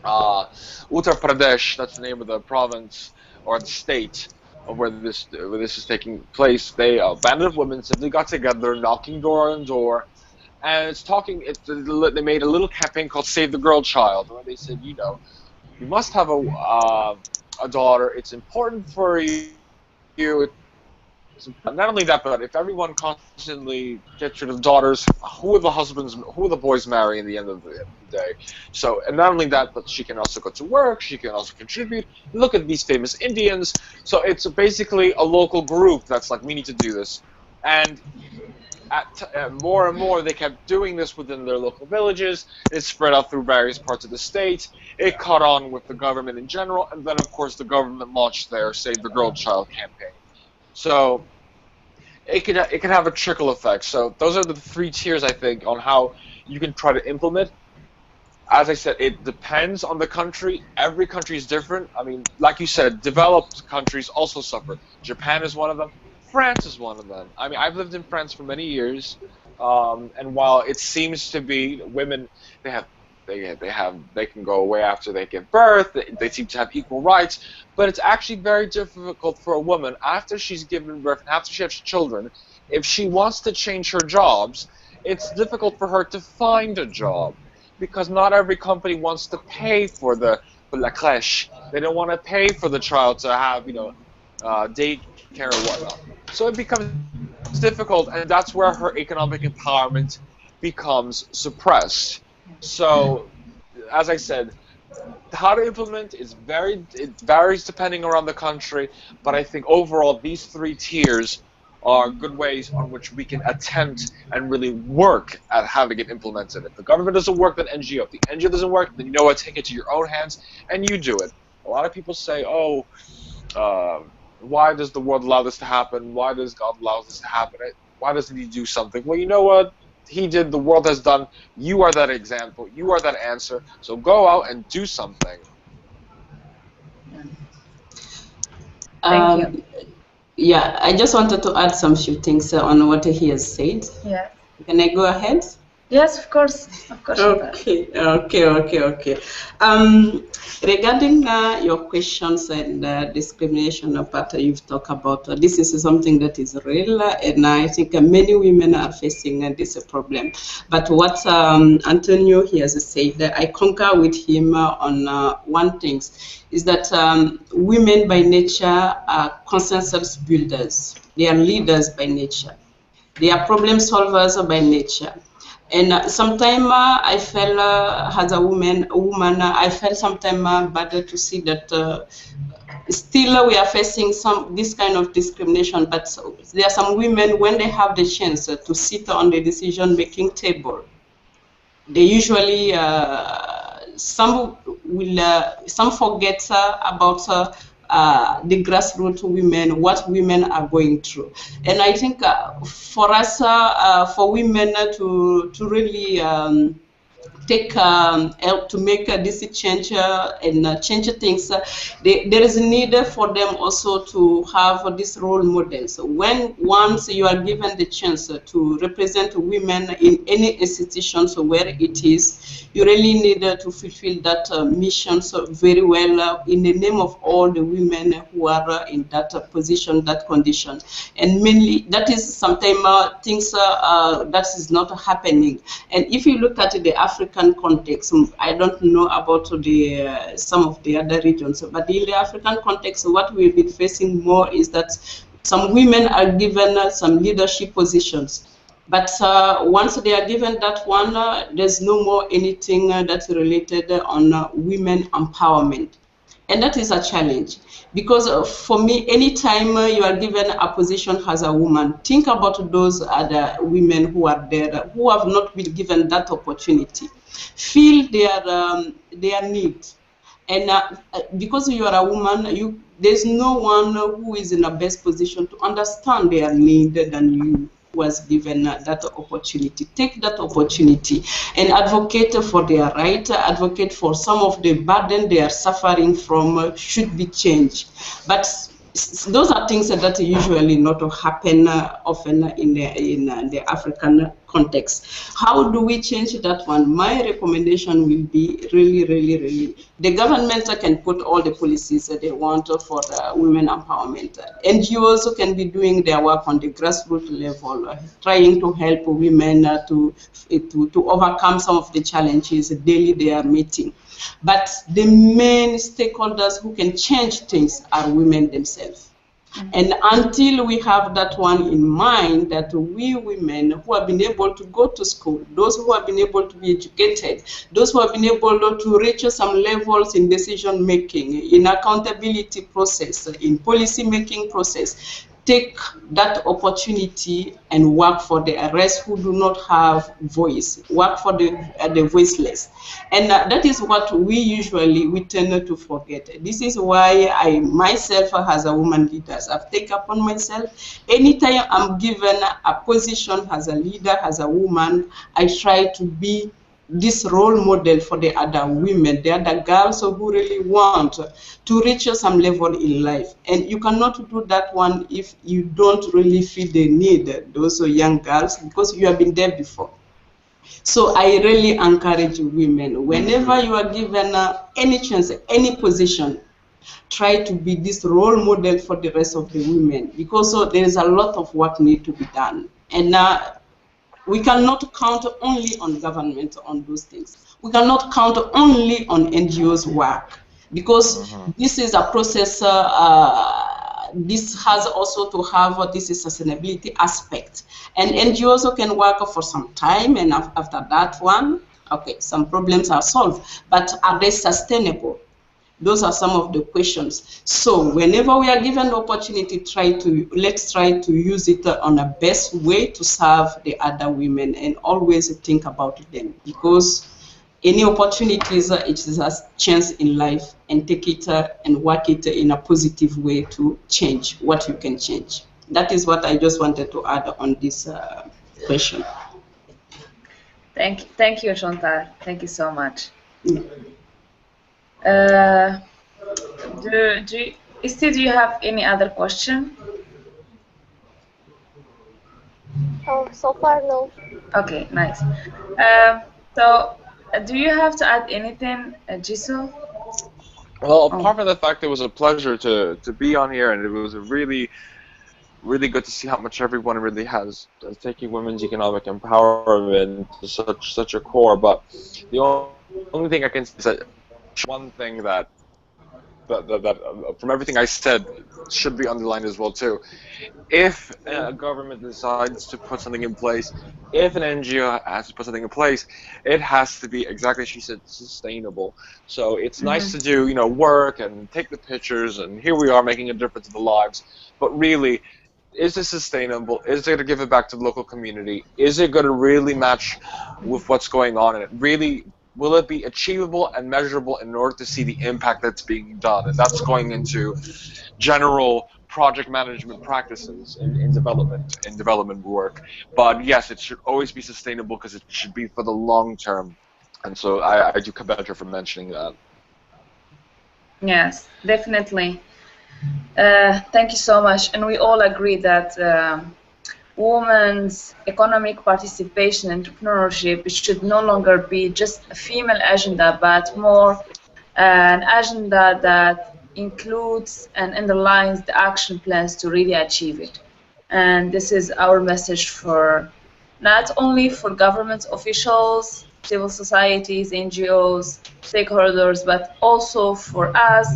Uttar Pradesh, that's the name of the province or the state of where this is taking place, a band of women simply got together, knocking door on door, and they made a little campaign called Save the Girl Child, where they said, you must have a daughter. It's important for you. Not only that, but if everyone constantly gets rid of daughters, who are the boys marry in the end of the day? So, and not only that, but she can also go to work, she can also contribute. Look at these famous Indians. So it's basically a local group that's like, we need to do this. And more and more, they kept doing this within their local villages. It spread out through various parts of the state. It caught on with the government in general, and then, of course, the government launched their Save the Girl Child campaign. So it could have a trickle effect. So those are the three tiers, I think, on how you can try to implement. As I said, it depends on the country. Every country is different. I mean, like you said, developed countries also suffer. Japan is one of them. France is one of them. I mean, I've lived in France for many years, and while it seems to be women, they have they can go away after they give birth. They seem to have equal rights, but it's actually very difficult for a woman after she's given birth and after she has children. If she wants to change her jobs, it's difficult for her to find a job because not every company wants to pay for la crèche. They don't want to pay for the child to have daycare or whatnot. So it becomes difficult, and that's where her economic empowerment becomes suppressed. So, as I said, how to implement it varies depending around the country, but I think overall these three tiers are good ways on which we can attempt and really work at having it implemented. If the government doesn't work, then NGO. If the NGO doesn't work, then you know what, take it to your own hands and you do it. A lot of people say, oh, why does the world allow this to happen? Why does God allow this to happen? Why doesn't he do something? Well, you know what? He did, the world has done. You are that example. You are that answer. So go out and do something. Thank you. Yeah, I just wanted to add some few things on what he has said. Yeah. Can I go ahead? Yes, of course. Of course. Okay. Regarding your questions and discrimination part you've talked about, this is something that is real, and I think many women are facing this problem. But what Antonio he has said, I concur with him on one thing, is that women by nature are consensus builders. They are leaders by nature. They are problem solvers by nature. And sometimes I felt as a woman, I felt sometimes bad to see that still we are facing this kind of discrimination. But there are some women, when they have the chance to sit on the decision-making table, they usually some forget about the grassroots women, what women are going through. And I think for us, for women to really take help to make this change and change things, there is a need for them also to have this role model. So once you are given the chance to represent women in any institutions where it is, you really need to fulfill that mission so very well in the name of all the women who are in that position, that condition. And mainly that is sometimes things that is not happening. And if you look at the African context, I don't know about the some of the other regions, but in the African context, what we've been facing more is that some women are given some leadership positions. But once they are given that one, there's no more anything that's related on women empowerment. And that is a challenge. Because for me, anytime you are given a position as a woman, think about those other women who are there, who have not been given that opportunity. Feel their need. And because you are a woman, there's no one who is in the best position to understand their need than you was given that opportunity. Take that opportunity and advocate for their right, advocate for some of the burden they are suffering from should be changed. But those are things that usually not happen often in the African context. How do we change that one? My recommendation will be really, the government can put all the policies that they want for women empowerment. NGOs can be doing their work on the grassroots level, trying to help women to overcome some of the challenges daily they are meeting. But the main stakeholders who can change things are women themselves. And until we have that one in mind, that we women who have been able to go to school, those who have been able to be educated, those who have been able to reach some levels in decision making, in accountability process, in policy making process, take that opportunity and work for the rest who do not have voice, work for the voiceless. And that is what we tend to forget. This is why I myself as a woman leader, I've taken upon myself, anytime I'm given a position as a leader, as a woman, I try to be this role model for the other women, the other girls who really want to reach some level in life. And you cannot do that one if you don't really feel the need, those young girls, because you have been there before. So I really encourage women, whenever you are given any chance, any position, try to be this role model for the rest of the women, because there is a lot of work need to be done. And we cannot count only on government on those things. We cannot count only on NGOs' work, because this is a process. This has also to have this sustainability aspect, and NGOs can work for some time, and after that one, okay, some problems are solved. But are they sustainable? Those are some of the questions. So whenever we are given the opportunity, let's try to use it on a best way to serve the other women, and always think about them, because any opportunities, it is a chance in life, and take it and work it in a positive way to change what you can change. That is what I just wanted to add on this question. Thank you, Chantal. Thank you so much. Do you have any other question? Oh, so far no. Okay, nice. So, do you have to add anything, Jisoo? Well, apart from the fact it was a pleasure to be on here, and it was a really good to see how much everyone really has taking women's economic empowerment to such a core. But the only thing I can say is that one thing that from everything I said should be underlined as well too. If a government decides to put something in place, if an NGO has to put something in place, it has to be, exactly as she said, sustainable. So it's nice to do, work and take the pictures, and here we are making a difference in the lives. But really, is it sustainable? Is it going to give it back to the local community? Is it going to really match with what's going on? And will it be achievable and measurable in order to see the impact that's being done? And that's going into general project management practices in development work. But yes, it should always be sustainable, because it should be for the long term. And so I do commend her for mentioning that. Yes, definitely. Thank you so much. And we all agree that women's economic participation and entrepreneurship should no longer be just a female agenda, but more an agenda that includes and underlines the action plans to really achieve it. And this is our message for not only for government officials, civil societies, NGOs, stakeholders, but also for us,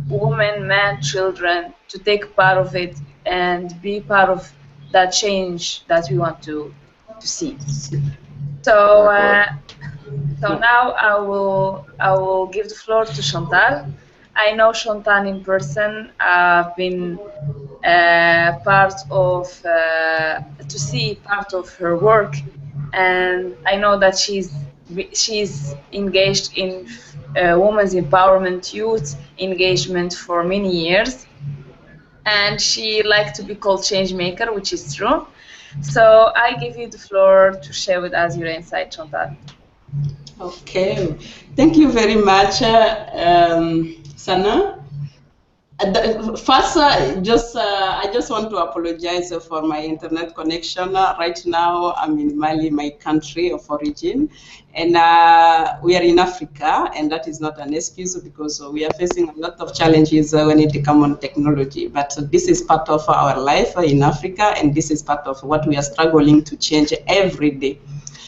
women, men, children, to take part of it and be part of that change that we want to see. So, now I will give the floor to Chantal. I know Chantal in person. I've been part of to see part of her work, and I know that she's engaged in women's empowerment, youth engagement for many years, and she liked to be called change maker, which is true. So I give you the floor to share with us your insight, Chantal. Okay, thank you very much, Sana. First, I just want to apologize for my internet connection. Right now, I'm in Mali, my country of origin, and we are in Africa, and that is not an excuse, because we are facing a lot of challenges when it comes on technology. But this is part of our life in Africa, and this is part of what we are struggling to change every day.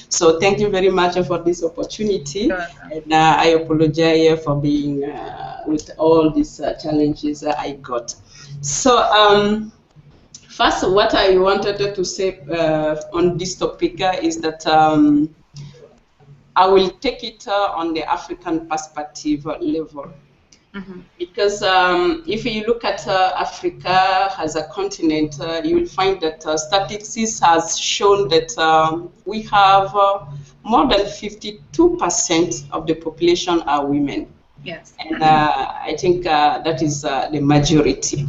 So thank you very much for this opportunity, and I apologize for being with all these challenges I got. So first, what I wanted to say on this topic is that I will take it on the African perspective level. Because if you look at Africa as a continent, you will find that statistics has shown that we have more than 52% of the population are women. Yes. And I think that is the majority.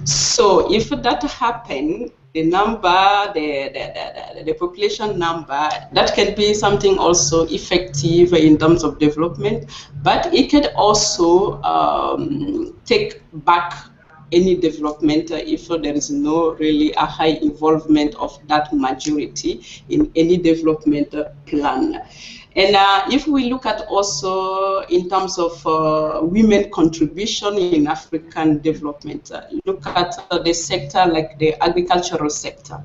So if that happen, the number, the population number, that can be something also effective in terms of development, but it can also take back any development if there is no really a high involvement of that majority in any development plan. And if we look at also in terms of women contribution in African development, look at the sector like the agricultural sector.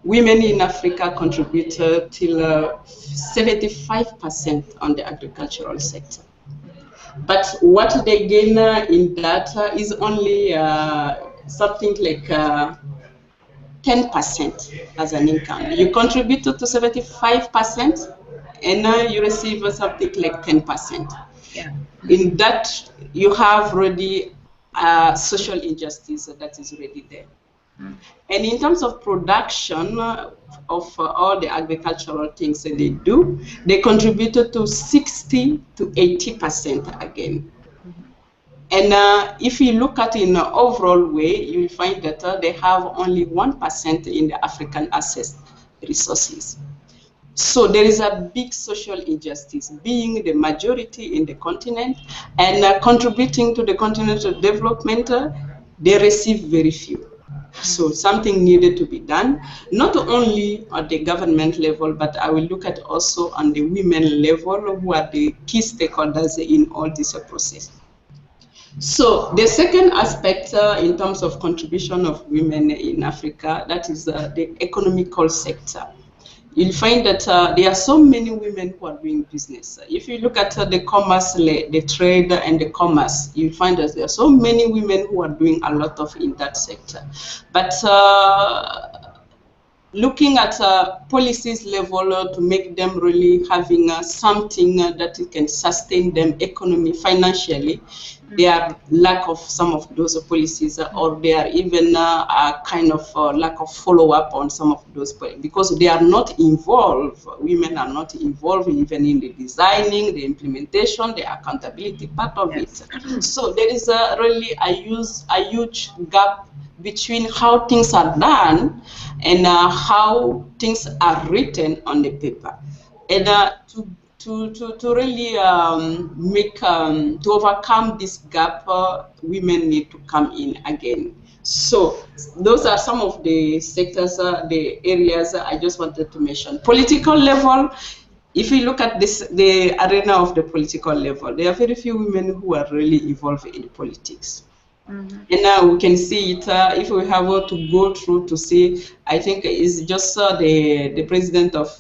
Women in Africa contribute till 75% on the agricultural sector. But what they gain in that is only something like 10% as an income. You contribute to 75%, and you receive something like 10%. Yeah. In that, you have already social injustice that is already there. And in terms of production of all the agricultural things that they do, they contributed to 60 to 80% again. And if you look at it in an overall way, you will find that they have only 1% in the African access resources. So there is a big social injustice, being the majority in the continent and contributing to the continental development, they receive very few. So something needed to be done, not only at the government level, but I will look at also on the women level, who are the key stakeholders in all this process. So the second aspect in terms of contribution of women in Africa, that is the economical sector. You'll find that there are so many women who are doing business. If you look at the commerce, the trade and the commerce, you'll find that there are so many women who are doing a lot of in that sector. But looking at policies level to make them really having something that can sustain them economy financially, there are lack of some of those policies, or they are even a kind of lack of follow-up on some of those policies, because they are not involved. Women are not involved even in the designing, the implementation, the accountability part of it. So there is really a huge gap between how things are done and how things are written on the paper. And to really to overcome this gap, women need to come in again. So those are some of the sectors, the areas I just wanted to mention. Political level, if you look at this, the arena of the political level, there are very few women who are really involved in politics. And now we can see it, if we have to go through to see, I think it's just the president of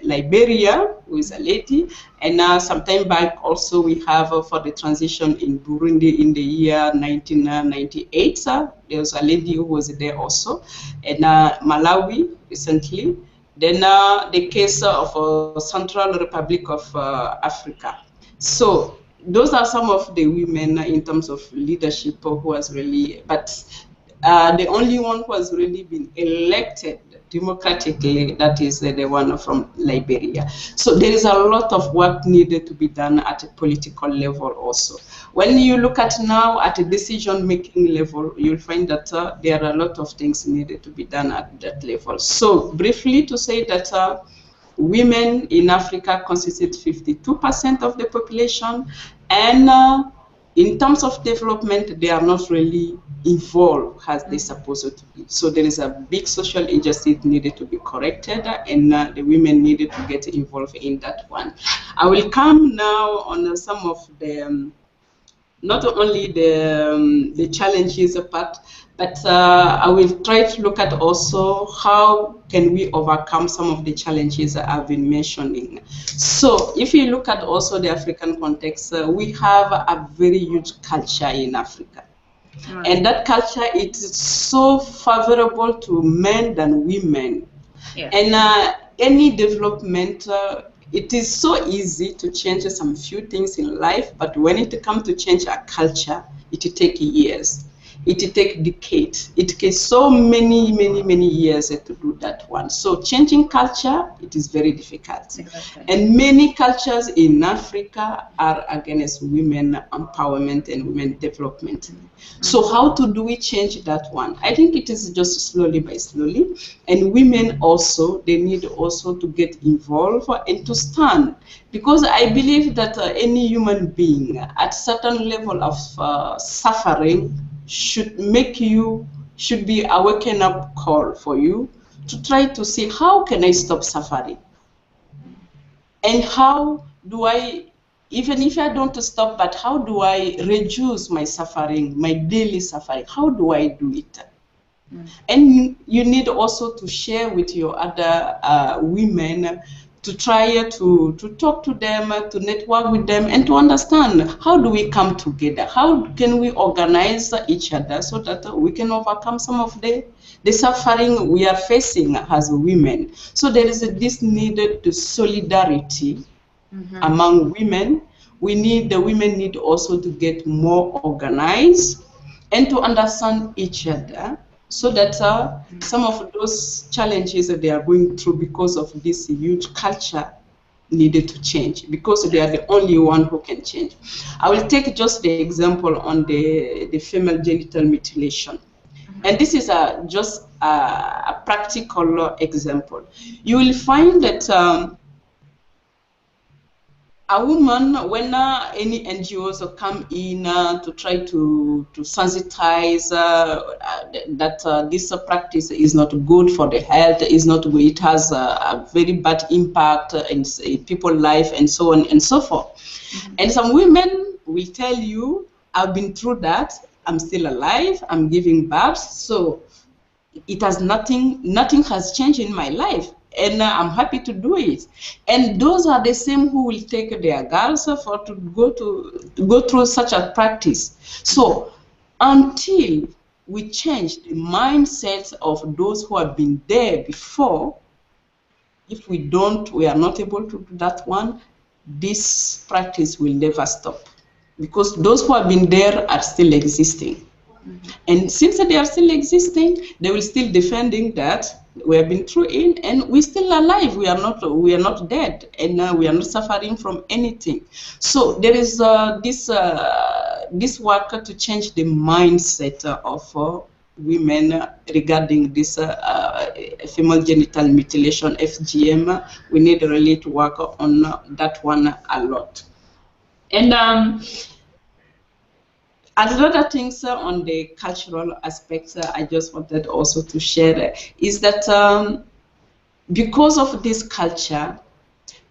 Liberia, who is a lady, and some time back also we have for the transition in Burundi in the year 1998, there was a lady who was there also, and Malawi recently, then the case of Central Republic of Africa. So those are some of the women in terms of leadership who has really, but the only one who has really been elected democratically, that is the one from Liberia. So there is a lot of work needed to be done at a political level also. When you look at now at a decision-making level, you'll find that there are a lot of things needed to be done at that level. So briefly to say that women in Africa constitute 52% of the population, and in terms of development, they are not really involved as they're supposed to be. So there is a big social injustice needed to be corrected, and the women needed to get involved in that one. I will come now on some of the, not only the challenges part, but I will try to look at also how can we overcome some of the challenges that I've been mentioning. So if you look at also the African context, we have a very huge culture in Africa. And that culture is so favorable to men than women. Yes. And any development it is so easy to change some few things in life, but when it comes to change a culture, it takes years. It takes decades. It takes so many years to do that one. So changing culture, it is very difficult. Exactly. And many cultures in Africa are against women empowerment and women development. So how do we change that one? I think it is just slowly by slowly. And women also, they need also to get involved and to stand. Because I believe that any human being at certain level of suffering should be a waking up call for you to try to see how can I stop suffering? And how do I, even if I don't stop, but how do I reduce my suffering, my daily suffering? How do I do it? And you need also to share with your other women to try to talk to them, to network with them, and to understand how do we come together? How can we organize each other so that we can overcome some of the suffering we are facing as women? So there is this needed to solidarity among women. The women need also to get more organized and to understand each other so that some of those challenges that they are going through because of this huge culture needed to change, because they are the only one who can change. I will take just the example on the female genital mutilation. And this is just a practical example. You will find that a woman, when any NGOs come in to try to sensitize that this practice is not good for the health, is not good, it has a very bad impact in people's life, and so on and so forth. And some women will tell you, I've been through that, I'm still alive, I'm giving birth, so it has nothing has changed in my life, and I'm happy to do it. And those are the same who will take their girls to go through such a practice. So until we change the mindset of those who have been there before, if we are not able to do that one, this practice will never stop, because those who have been there are still existing. And since they are still existing, they will still defending that we have been through it, and we're still alive. We are not dead, and we are not suffering from anything. So there is this work to change the mindset of women regarding this female genital mutilation, FGM. We need really to work on that one a lot. And another things on the cultural aspects I just wanted also to share is that because of this culture,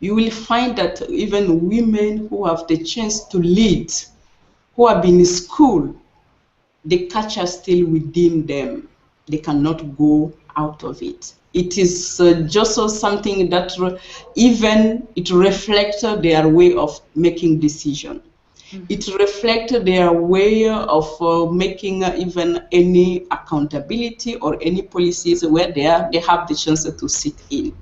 you will find that even women who have the chance to lead, who have been in school, the culture still within them. They cannot go out of it. It is just something that even it reflects their way of making decisions. It reflects their way of making even any accountability or any policies where they have the chance to sit in.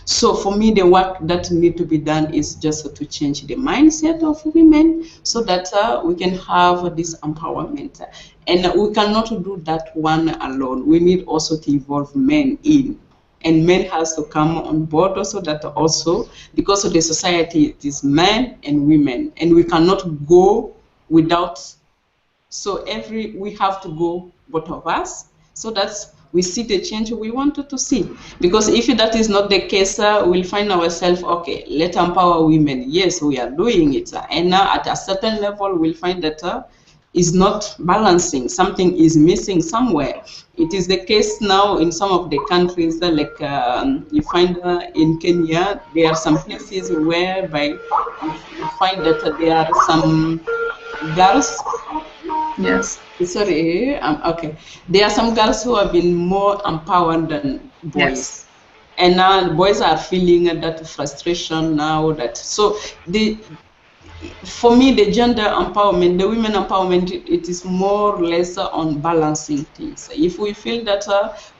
So for me, the work that needs to be done is just to change the mindset of women so that we can have this empowerment. And we cannot do that one alone. We need also to involve men in. And men has to come on board also, that also, because of the society, it is men and women, and we cannot go without, so we have to go, both of us, so that we see the change we wanted to see. Because if that is not the case, we'll find ourselves, okay, let's empower women. Yes, we are doing it. And now at a certain level, we'll find that is not balancing. Something is missing somewhere. It is the case now in some of the countries, like you find in Kenya, there are some places whereby you find that there are some girls. Yes. Sorry, okay. There are some girls who have been more empowered than boys. Yes. And now boys are feeling that frustration now. So for me, the gender empowerment, the women empowerment, it is more or less on balancing things. If we feel that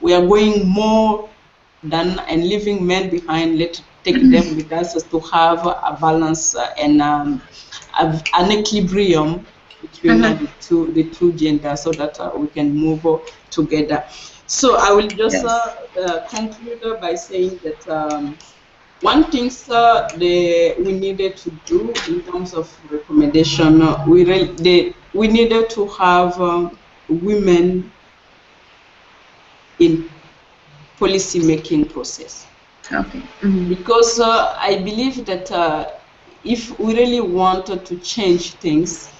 we are going more than and leaving men behind, let's take them with us to have a balance and an equilibrium between the two genders, so that we can move together. So I will just conclude by saying that one thing we needed to do in terms of recommendation, we needed to have women in policy making process. Okay. Because I believe that if we really wanted to change things,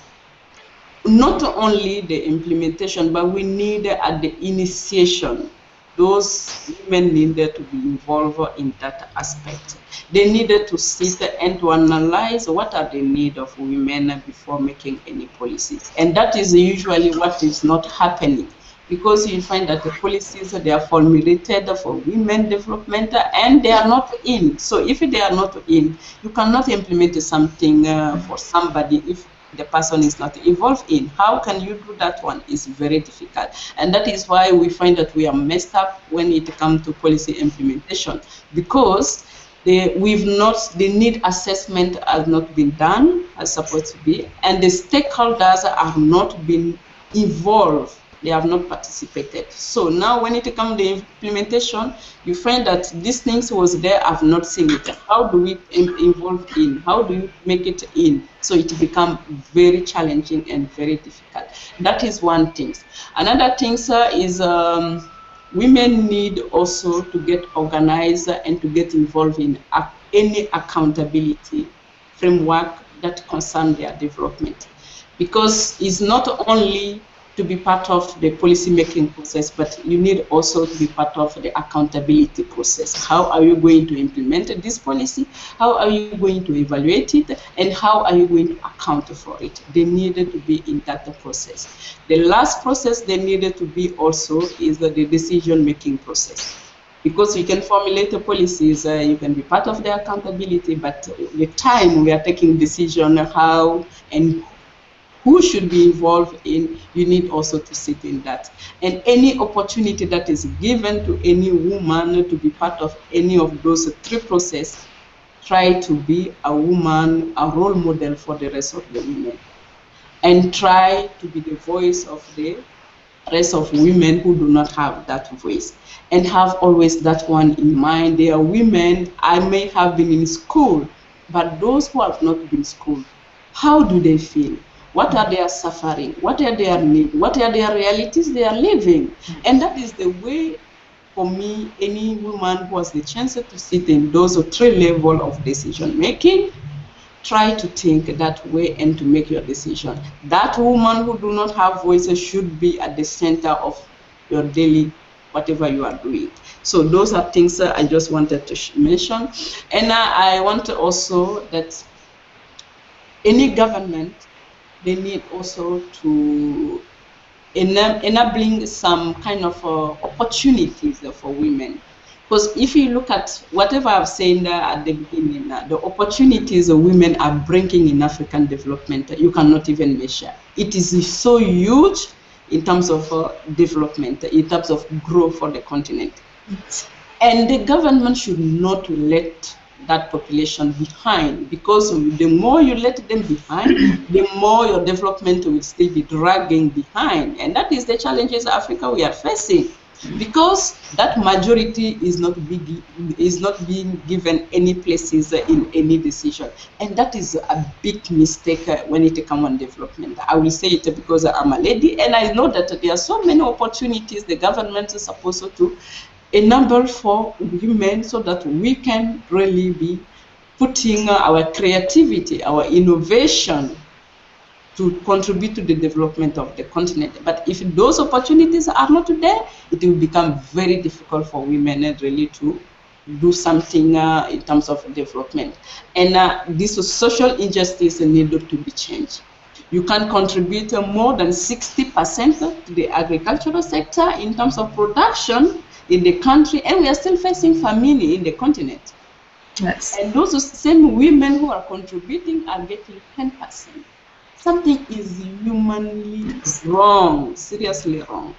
not only the implementation, but we need at the initiation, those women needed to be involved in that aspect. They needed to sit and to analyze what are the needs of women before making any policies. And that is usually what is not happening, because you find that the policies, they are formulated for women development and they are not in. So if they are not in, you cannot implement something for somebody if the person is not involved in. How can you do that one? Is very difficult. And that is why we find that we are messed up when it comes to policy implementation, because the need assessment has not been done as supposed to be, and the stakeholders have not been involved. They have not participated. So now when it comes to the implementation, you find that these things was there, I've not seen it. How do we involve in? How do you make it in? So it becomes very challenging and very difficult. That is one thing. Another thing is women need also to get organized and to get involved in any accountability framework that concerns their development. Because it's not only to be part of the policy making process, but you need also to be part of the accountability process. How are you going to implement this policy? How are you going to evaluate it? And how are you going to account for it? They needed to be in that process. The last process they needed to be also is the decision making process. Because you can formulate the policies, you can be part of the accountability, but the time we are taking decision, how and who should be involved in, you need also to sit in that. And any opportunity that is given to any woman to be part of any of those three processes, try to be a woman, a role model for the rest of the women. And try to be the voice of the rest of women who do not have that voice. And have always that one in mind. There are women, I may have been in school, but those who have not been in school, how do they feel? What are their suffering? What are their needs? What are their realities they are living? And that is the way, for me, any woman who has the chance to sit in those three levels of decision making, try to think that way and to make your decision. That woman who do not have voices should be at the center of your daily, whatever you are doing. So those are things I just wanted to mention. And I want also that any government, they need also to enabling some kind of opportunities for women. Because if you look at whatever I've said at the beginning, the opportunities women are bringing in African development, you cannot even measure. It is so huge in terms of development, in terms of growth for the continent. And the government should not let that population behind, because the more you let them behind, the more your development will still be dragging behind. And that is the challenges Africa we are facing, because that majority is not being given any places in any decision. And that is a big mistake when it comes on development. I will say it because I'm a lady, and I know that there are so many opportunities the government is supposed to enable for women, so that we can really be putting our creativity, our innovation to contribute to the development of the continent. But if those opportunities are not there, it will become very difficult for women really to do something in terms of development. And this social injustice needed to be changed. You can contribute more than 60% to the agricultural sector in terms of production in the country, and we are still facing famine in the continent. Yes. And those same women who are contributing are getting 10%. Something is humanly wrong, seriously wrong.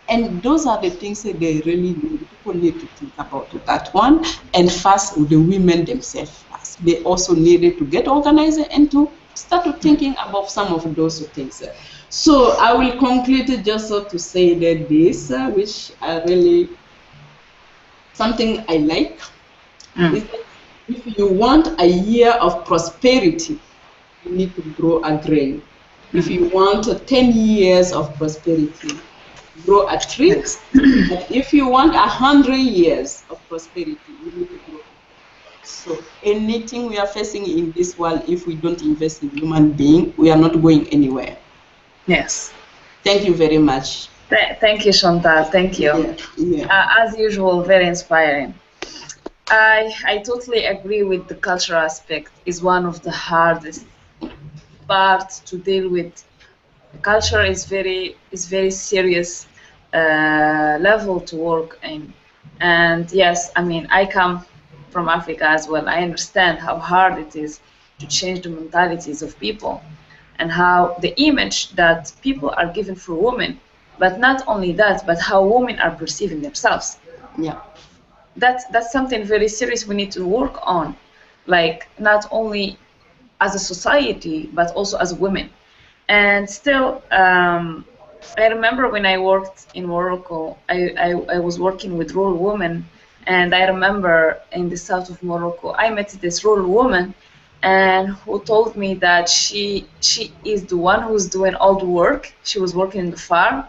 And those are the things that they really need. People need to think about that one. And first, the women themselves first. They also needed to get organized and to start thinking about some of those things. So I will conclude it just so to say that this, which I really, something I like, is that if you want a year of prosperity, you need to grow a grain. If you want 10 years of prosperity, grow a tree. Yes. But if you want 100 years of prosperity, you need to grow. So anything we are facing in this world, if we don't invest in human being, we are not going anywhere. Yes. Thank you very much. Thank you, Chantal. Thank you. As usual, very inspiring. I totally agree with the cultural aspect is one of the hardest parts to deal with. Culture is very serious level to work in, and yes, I mean I come from Africa as well. I understand how hard it is to change the mentalities of people and how the image that people are given for women, but not only that, but how women are perceiving themselves. Yeah. That's something very serious we need to work on, like not only as a society but also as women. And still, I remember when I worked in Morocco, I was working with rural women, and I remember in the south of Morocco, I met this rural woman, and who told me that she is the one who's doing all the work. She was working in the farm,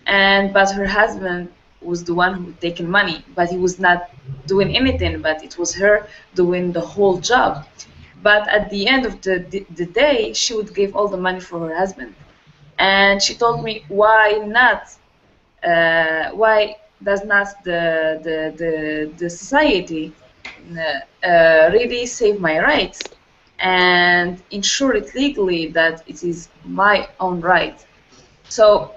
but her husband was the one who taking money, but he was not doing anything. But it was her doing the whole job. But at the end of the day, she would give all the money for her husband. And she told me, why not? Why does not the society really save my rights and ensure it legally that it is my own right? So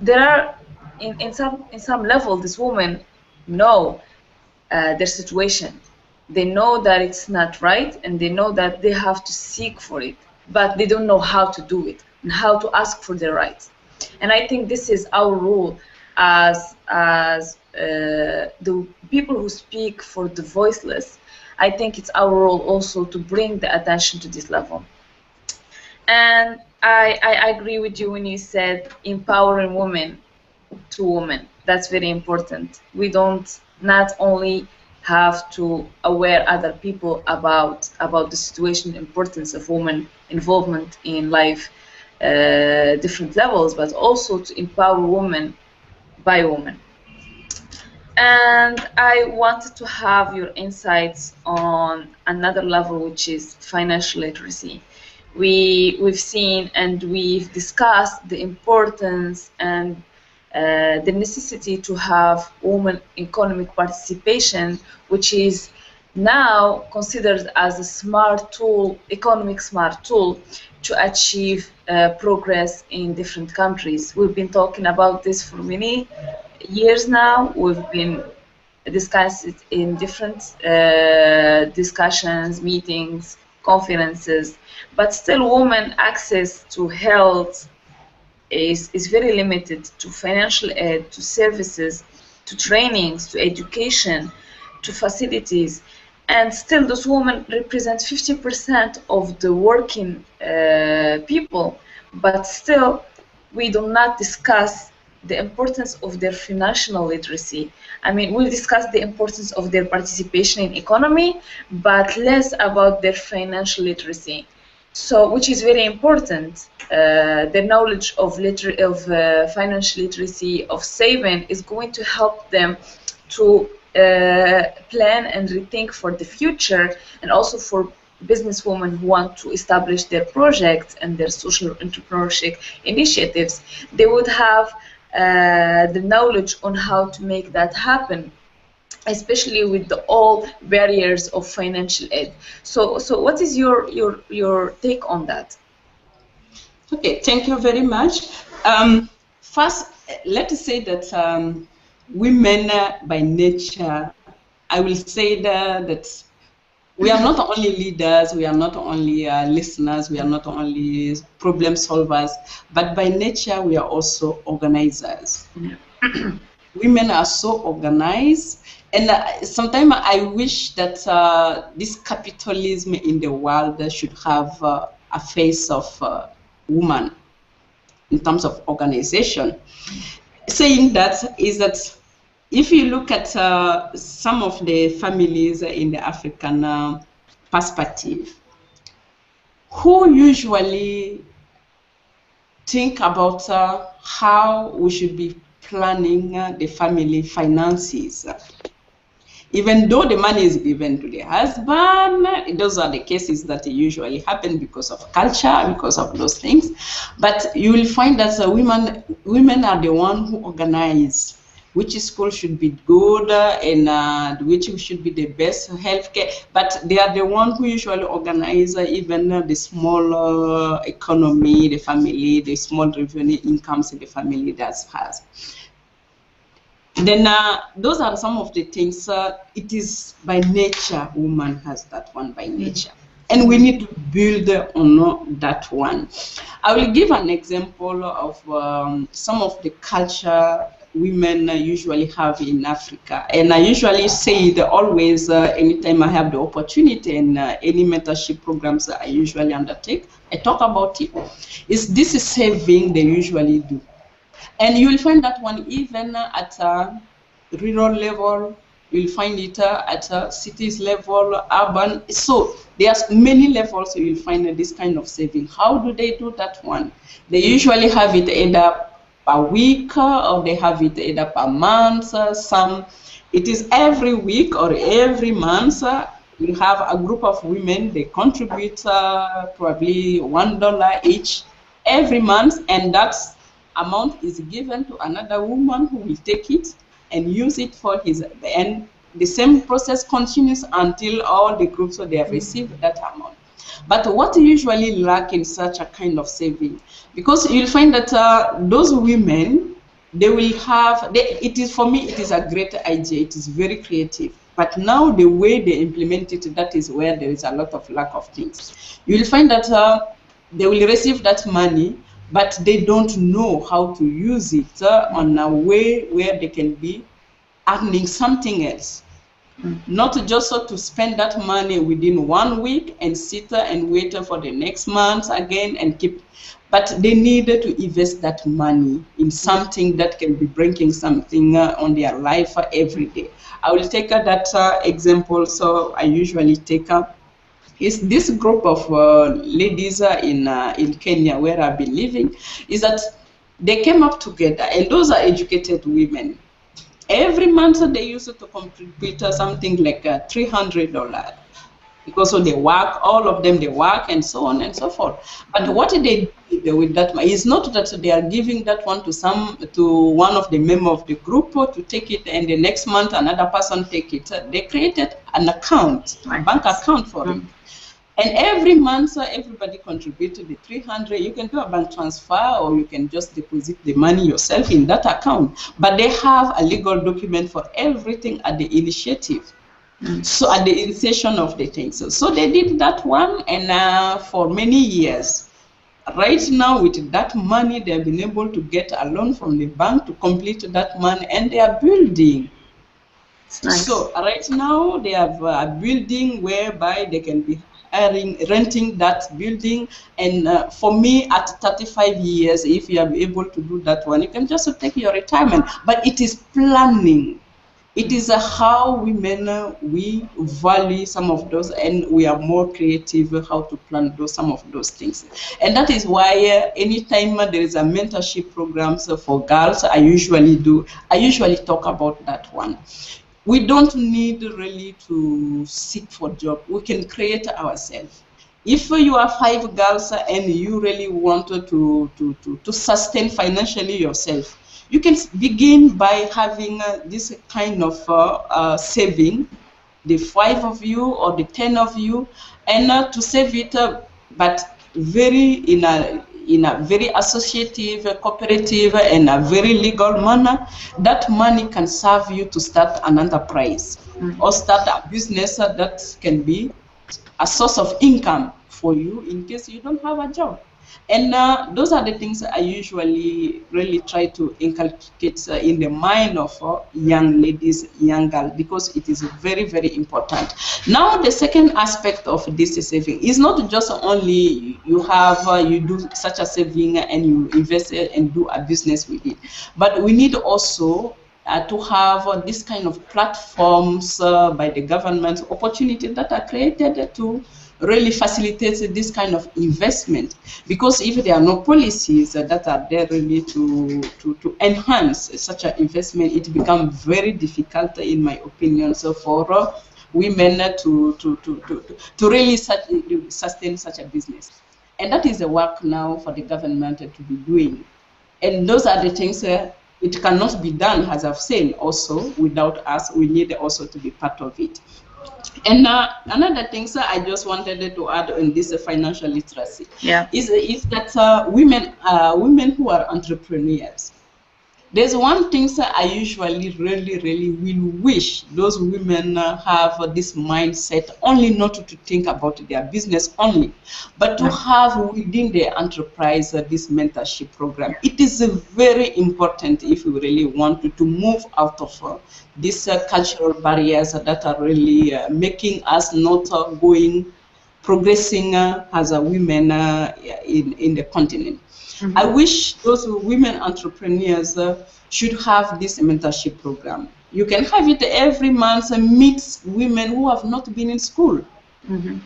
there are in some level, this women know their situation. They know that it's not right, and they know that they have to seek for it, but they don't know how to do it and how to ask for their rights. And I think this is our role as the people who speak for the voiceless. I think it's our role also to bring the attention to this level. And I agree with you when you said empowering women to women. That's very important. We don't not only have to aware other people about the situation, importance of women involvement in life, different levels, but also to empower women by women. And I wanted to have your insights on another level, which is financial literacy. We've seen and we've discussed the importance and the necessity to have women economic participation, which is now considered as a smart tool, economic smart tool, to achieve progress in different countries. We've been talking about this for many years now. We've been discussed it in different discussions, meetings, conferences, but still women access to health is very limited, to financial aid, to services, to trainings, to education, to facilities. And still those women represent 50% of the working people, but still we do not discuss the importance of their financial literacy. I mean, we discuss the importance of their participation in economy, but less about their financial literacy. So, which is very important. The knowledge of financial literacy, of saving, is going to help them to plan and rethink for the future, and also for businesswomen who want to establish their projects and their social entrepreneurship initiatives. They would have the knowledge on how to make that happen, especially with the all barriers of financial aid. So what is your take on that? Okay, thank you very much. First, let us say that women by nature, I will say that we are not only leaders, we are not only listeners, we are not only problem solvers, but by nature we are also organizers. Yeah. Women are so organized, and sometimes I wish that this capitalism in the world should have a face of woman in terms of organization. Saying that is that if you look at some of the families in the African perspective, who usually think about how we should be planning the family finances. Even though the money is given to the husband, those are the cases that usually happen because of culture, because of those things. But you will find that women are the ones who organize which school should be good and which should be the best healthcare. But they are the ones who usually organize even the small economy, the family, the small revenue incomes the family that has. Then those are some of the things. It is by nature, woman has that one by nature. And we need to build on that one. I will give an example of some of the culture women usually have in Africa. And I usually say it always, anytime I have the opportunity and any mentorship programs that I usually undertake, I talk about it. This is saving they usually do. And you will find that one even at a rural level, you'll find it at a cities level, urban. So there's many levels you'll find this kind of saving. How do they do that one? They usually have it either per week or they have it either per month. Some it is every week or every month. You have a group of women, they contribute probably $1 each every month, and that amount is given to another woman who will take it and use it for his, and the same process continues until all the groups they have received that amount. But what usually lack in such a kind of saving, because you'll find that those women, they will have, it is, for me, it is a great idea, it is very creative. But now the way they implement it, that is where there is a lot of lack of things. You will find that they will receive that money, but they don't know how to use it on a way where they can be earning something else. Not just to spend that money within 1 week and sit and wait for the next month again and keep, but they need to invest that money in something that can be bringing something on their life every day. I will take that example. So I usually take is this group of ladies in Kenya where I've been living, is that they came up together, and those are educated women. Every month they used to contribute something like $300 because they work, all of them, they work and so on and so forth. But what they did with that is not that they are giving that one to one of the members of the group to take it, and the next month another person take it. They created an account, a bank account for it. And every month, everybody contributed the 300. You can do a bank transfer, or you can just deposit the money yourself in that account. But they have a legal document for everything at the initiative. So at the initiation of the things. So they did that one, and for many years. Right now, with that money, they have been able to get a loan from the bank to complete that money, and they are building. Nice. So right now, they have a building whereby they can be renting that building, and for me at 35 years, if you are able to do that one, you can just take your retirement. But it is planning. It is how women we value some of those, and we are more creative how to plan some of those things. And that is why anytime there is a mentorship programs for girls, I usually talk about that one. We don't need really to seek for job. We can create ourselves. If you are 5 girls and you really want to sustain financially yourself, you can begin by having this kind of saving, the 5 of you or the 10 of you, and to save it, but in a very associative, cooperative, and a very legal manner. That money can serve you to start an enterprise or start a business that can be a source of income for you in case you don't have a job. And those are the things I usually really try to inculcate in the mind of young ladies, young girls, because it is very, very important. Now, the second aspect of this saving is not just only you do such a saving and you invest it and do a business with it, but we need also to have this kind of platforms by the government, opportunities that are created to really facilitates this kind of investment, because if there are no policies that are there really to enhance such an investment, it becomes very difficult, in my opinion, so for women to really sustain such a business. And that is the work now for the government to be doing. And those are the things it cannot be done, as I've said, also without us. We need also to be part of it. And another thing, sir, I just wanted to add on this financial literacy, is that women who are entrepreneurs. There's one thing, sir, I usually really will wish those women have this mindset only not to think about their business only, but to have within their enterprise this mentorship program. It is very important if we really want to move out of these cultural barriers that are really making us not progressing as a women in the continent. Mm-hmm. I wish those women entrepreneurs should have this mentorship program. You can have it every month and meet women who have not been in school. Mm-hmm.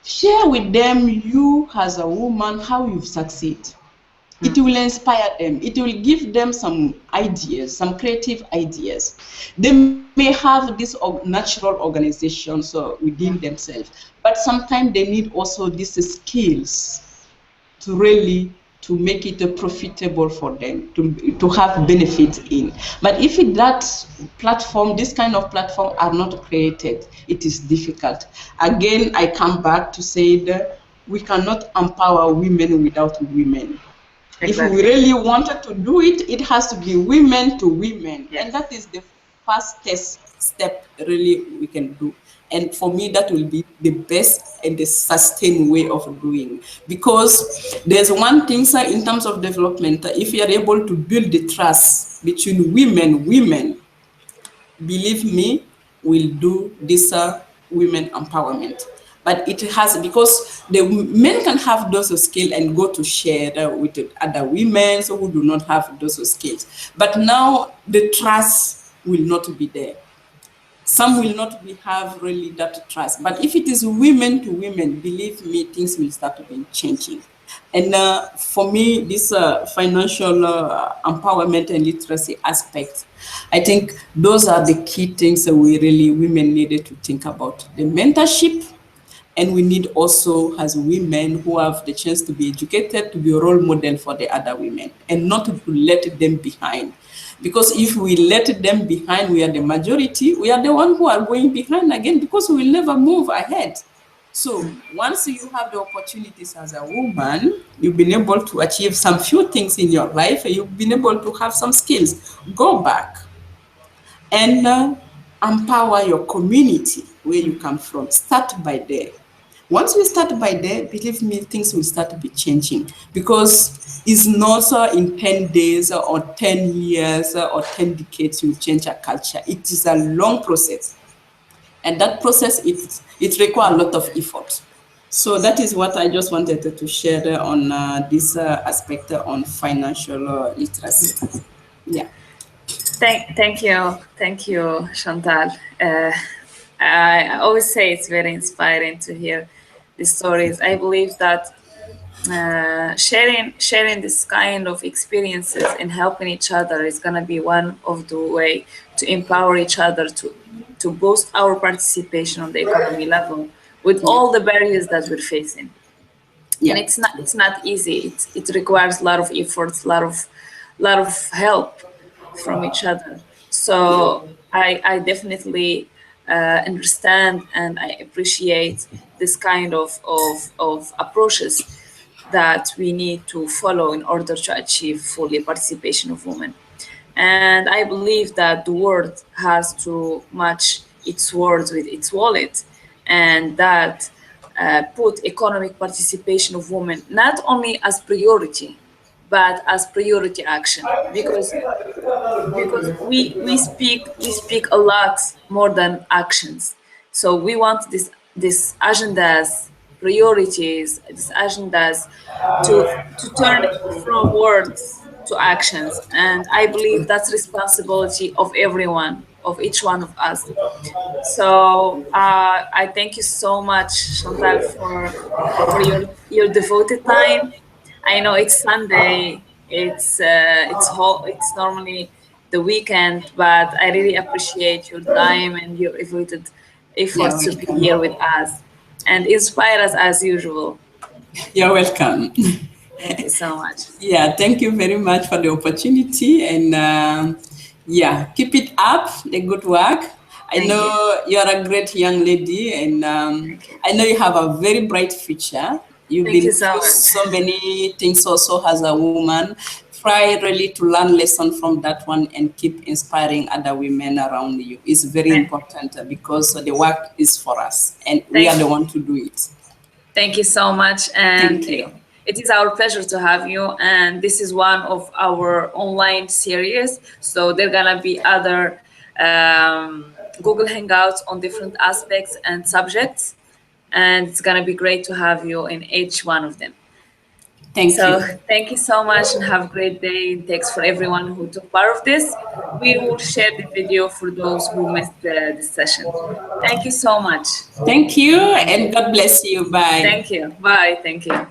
Share with them, you as a woman, how you've succeeded. Mm-hmm. It will inspire them. It will give them some ideas, some creative ideas. They may have this natural organizations within themselves, but sometimes they need also these skills to really to make it profitable for them, to have benefits in. But if this kind of platform are not created, it is difficult. Again, I come back to say that we cannot empower women without women. Exactly. If we really wanted to do it, it has to be women to women. Yes. And that is the fastest step really we can do. And for me, that will be the best and the sustained way of doing. Because there's one thing, sir, in terms of development, if you are able to build the trust between women, believe me, will do this women empowerment. But it has, because the men can have those skills and go to share with other women who do not have those skills. But now the trust will not be there. Some will not have really that trust. But if it is women to women, believe me, things will start to be changing. And for me, this financial empowerment and literacy aspect, I think those are the key things that women needed to think about. The mentorship, and we need also, as women who have the chance to be educated, to be a role model for the other women and not to let them behind. Because if we let them behind, we are the majority, we are the one who are going behind again, because we will never move ahead. So once you have the opportunities as a woman, you've been able to achieve some few things in your life, you've been able to have some skills, go back and empower your community where you come from. Start by there. Once we start by there, believe me, things will start to be changing, because it's not in 10 days or 10 years or 10 decades you change a culture. It is a long process. And that process, it requires a lot of effort. So that is what I just wanted to share on this aspect on financial literacy. Yeah. Thank you, Chantal. I always say it's very inspiring to hear these stories. I believe that sharing this kind of experiences and helping each other is gonna be one of the way to empower each other to boost our participation on the economy level with all the barriers that we're facing. Yeah. And it's not easy. It requires a lot of efforts, a lot of help from each other. So I definitely understand and I appreciate this kind of approaches that we need to follow in order to achieve fully participation of women. And I believe that the world has to match its words with its wallet, and that put economic participation of women not only as priority, but as priority action, because we speak a lot more than actions. So we want this agendas, priorities, these agendas to turn from words to actions. And I believe that's responsibility of everyone, of each one of us. So I thank you so much, Chantal, for your devoted time. I know it's Sunday. It's normally the weekend, but I really appreciate your time and your devoted effort You're to be welcome. here with us and inspire us as usual. You're welcome. Thank you so much. Yeah, thank you very much for the opportunity, and yeah, keep it up, the good work. I Thank you. know you're a great young lady, and Thank you. I know you have a very bright future. You've Thank you been so through much. so many things also as a woman. Try really to learn lesson from that one and keep inspiring other women around you. It's very important because the work is for us, and we are Thank the one to do it. Thank you so much. And Thank you. it is our pleasure to have you. And this is one of our online series. So there are going to be other Google Hangouts on different aspects and subjects. And it's going to be great to have you in each one of them. Thank So you. thank you so much and have a great day. Thanks for everyone who took part of this. We will share the video for those who missed this session. Thank you so much. Thank you, Thank you. and God bless you. Bye. Thank you. Bye. Thank you.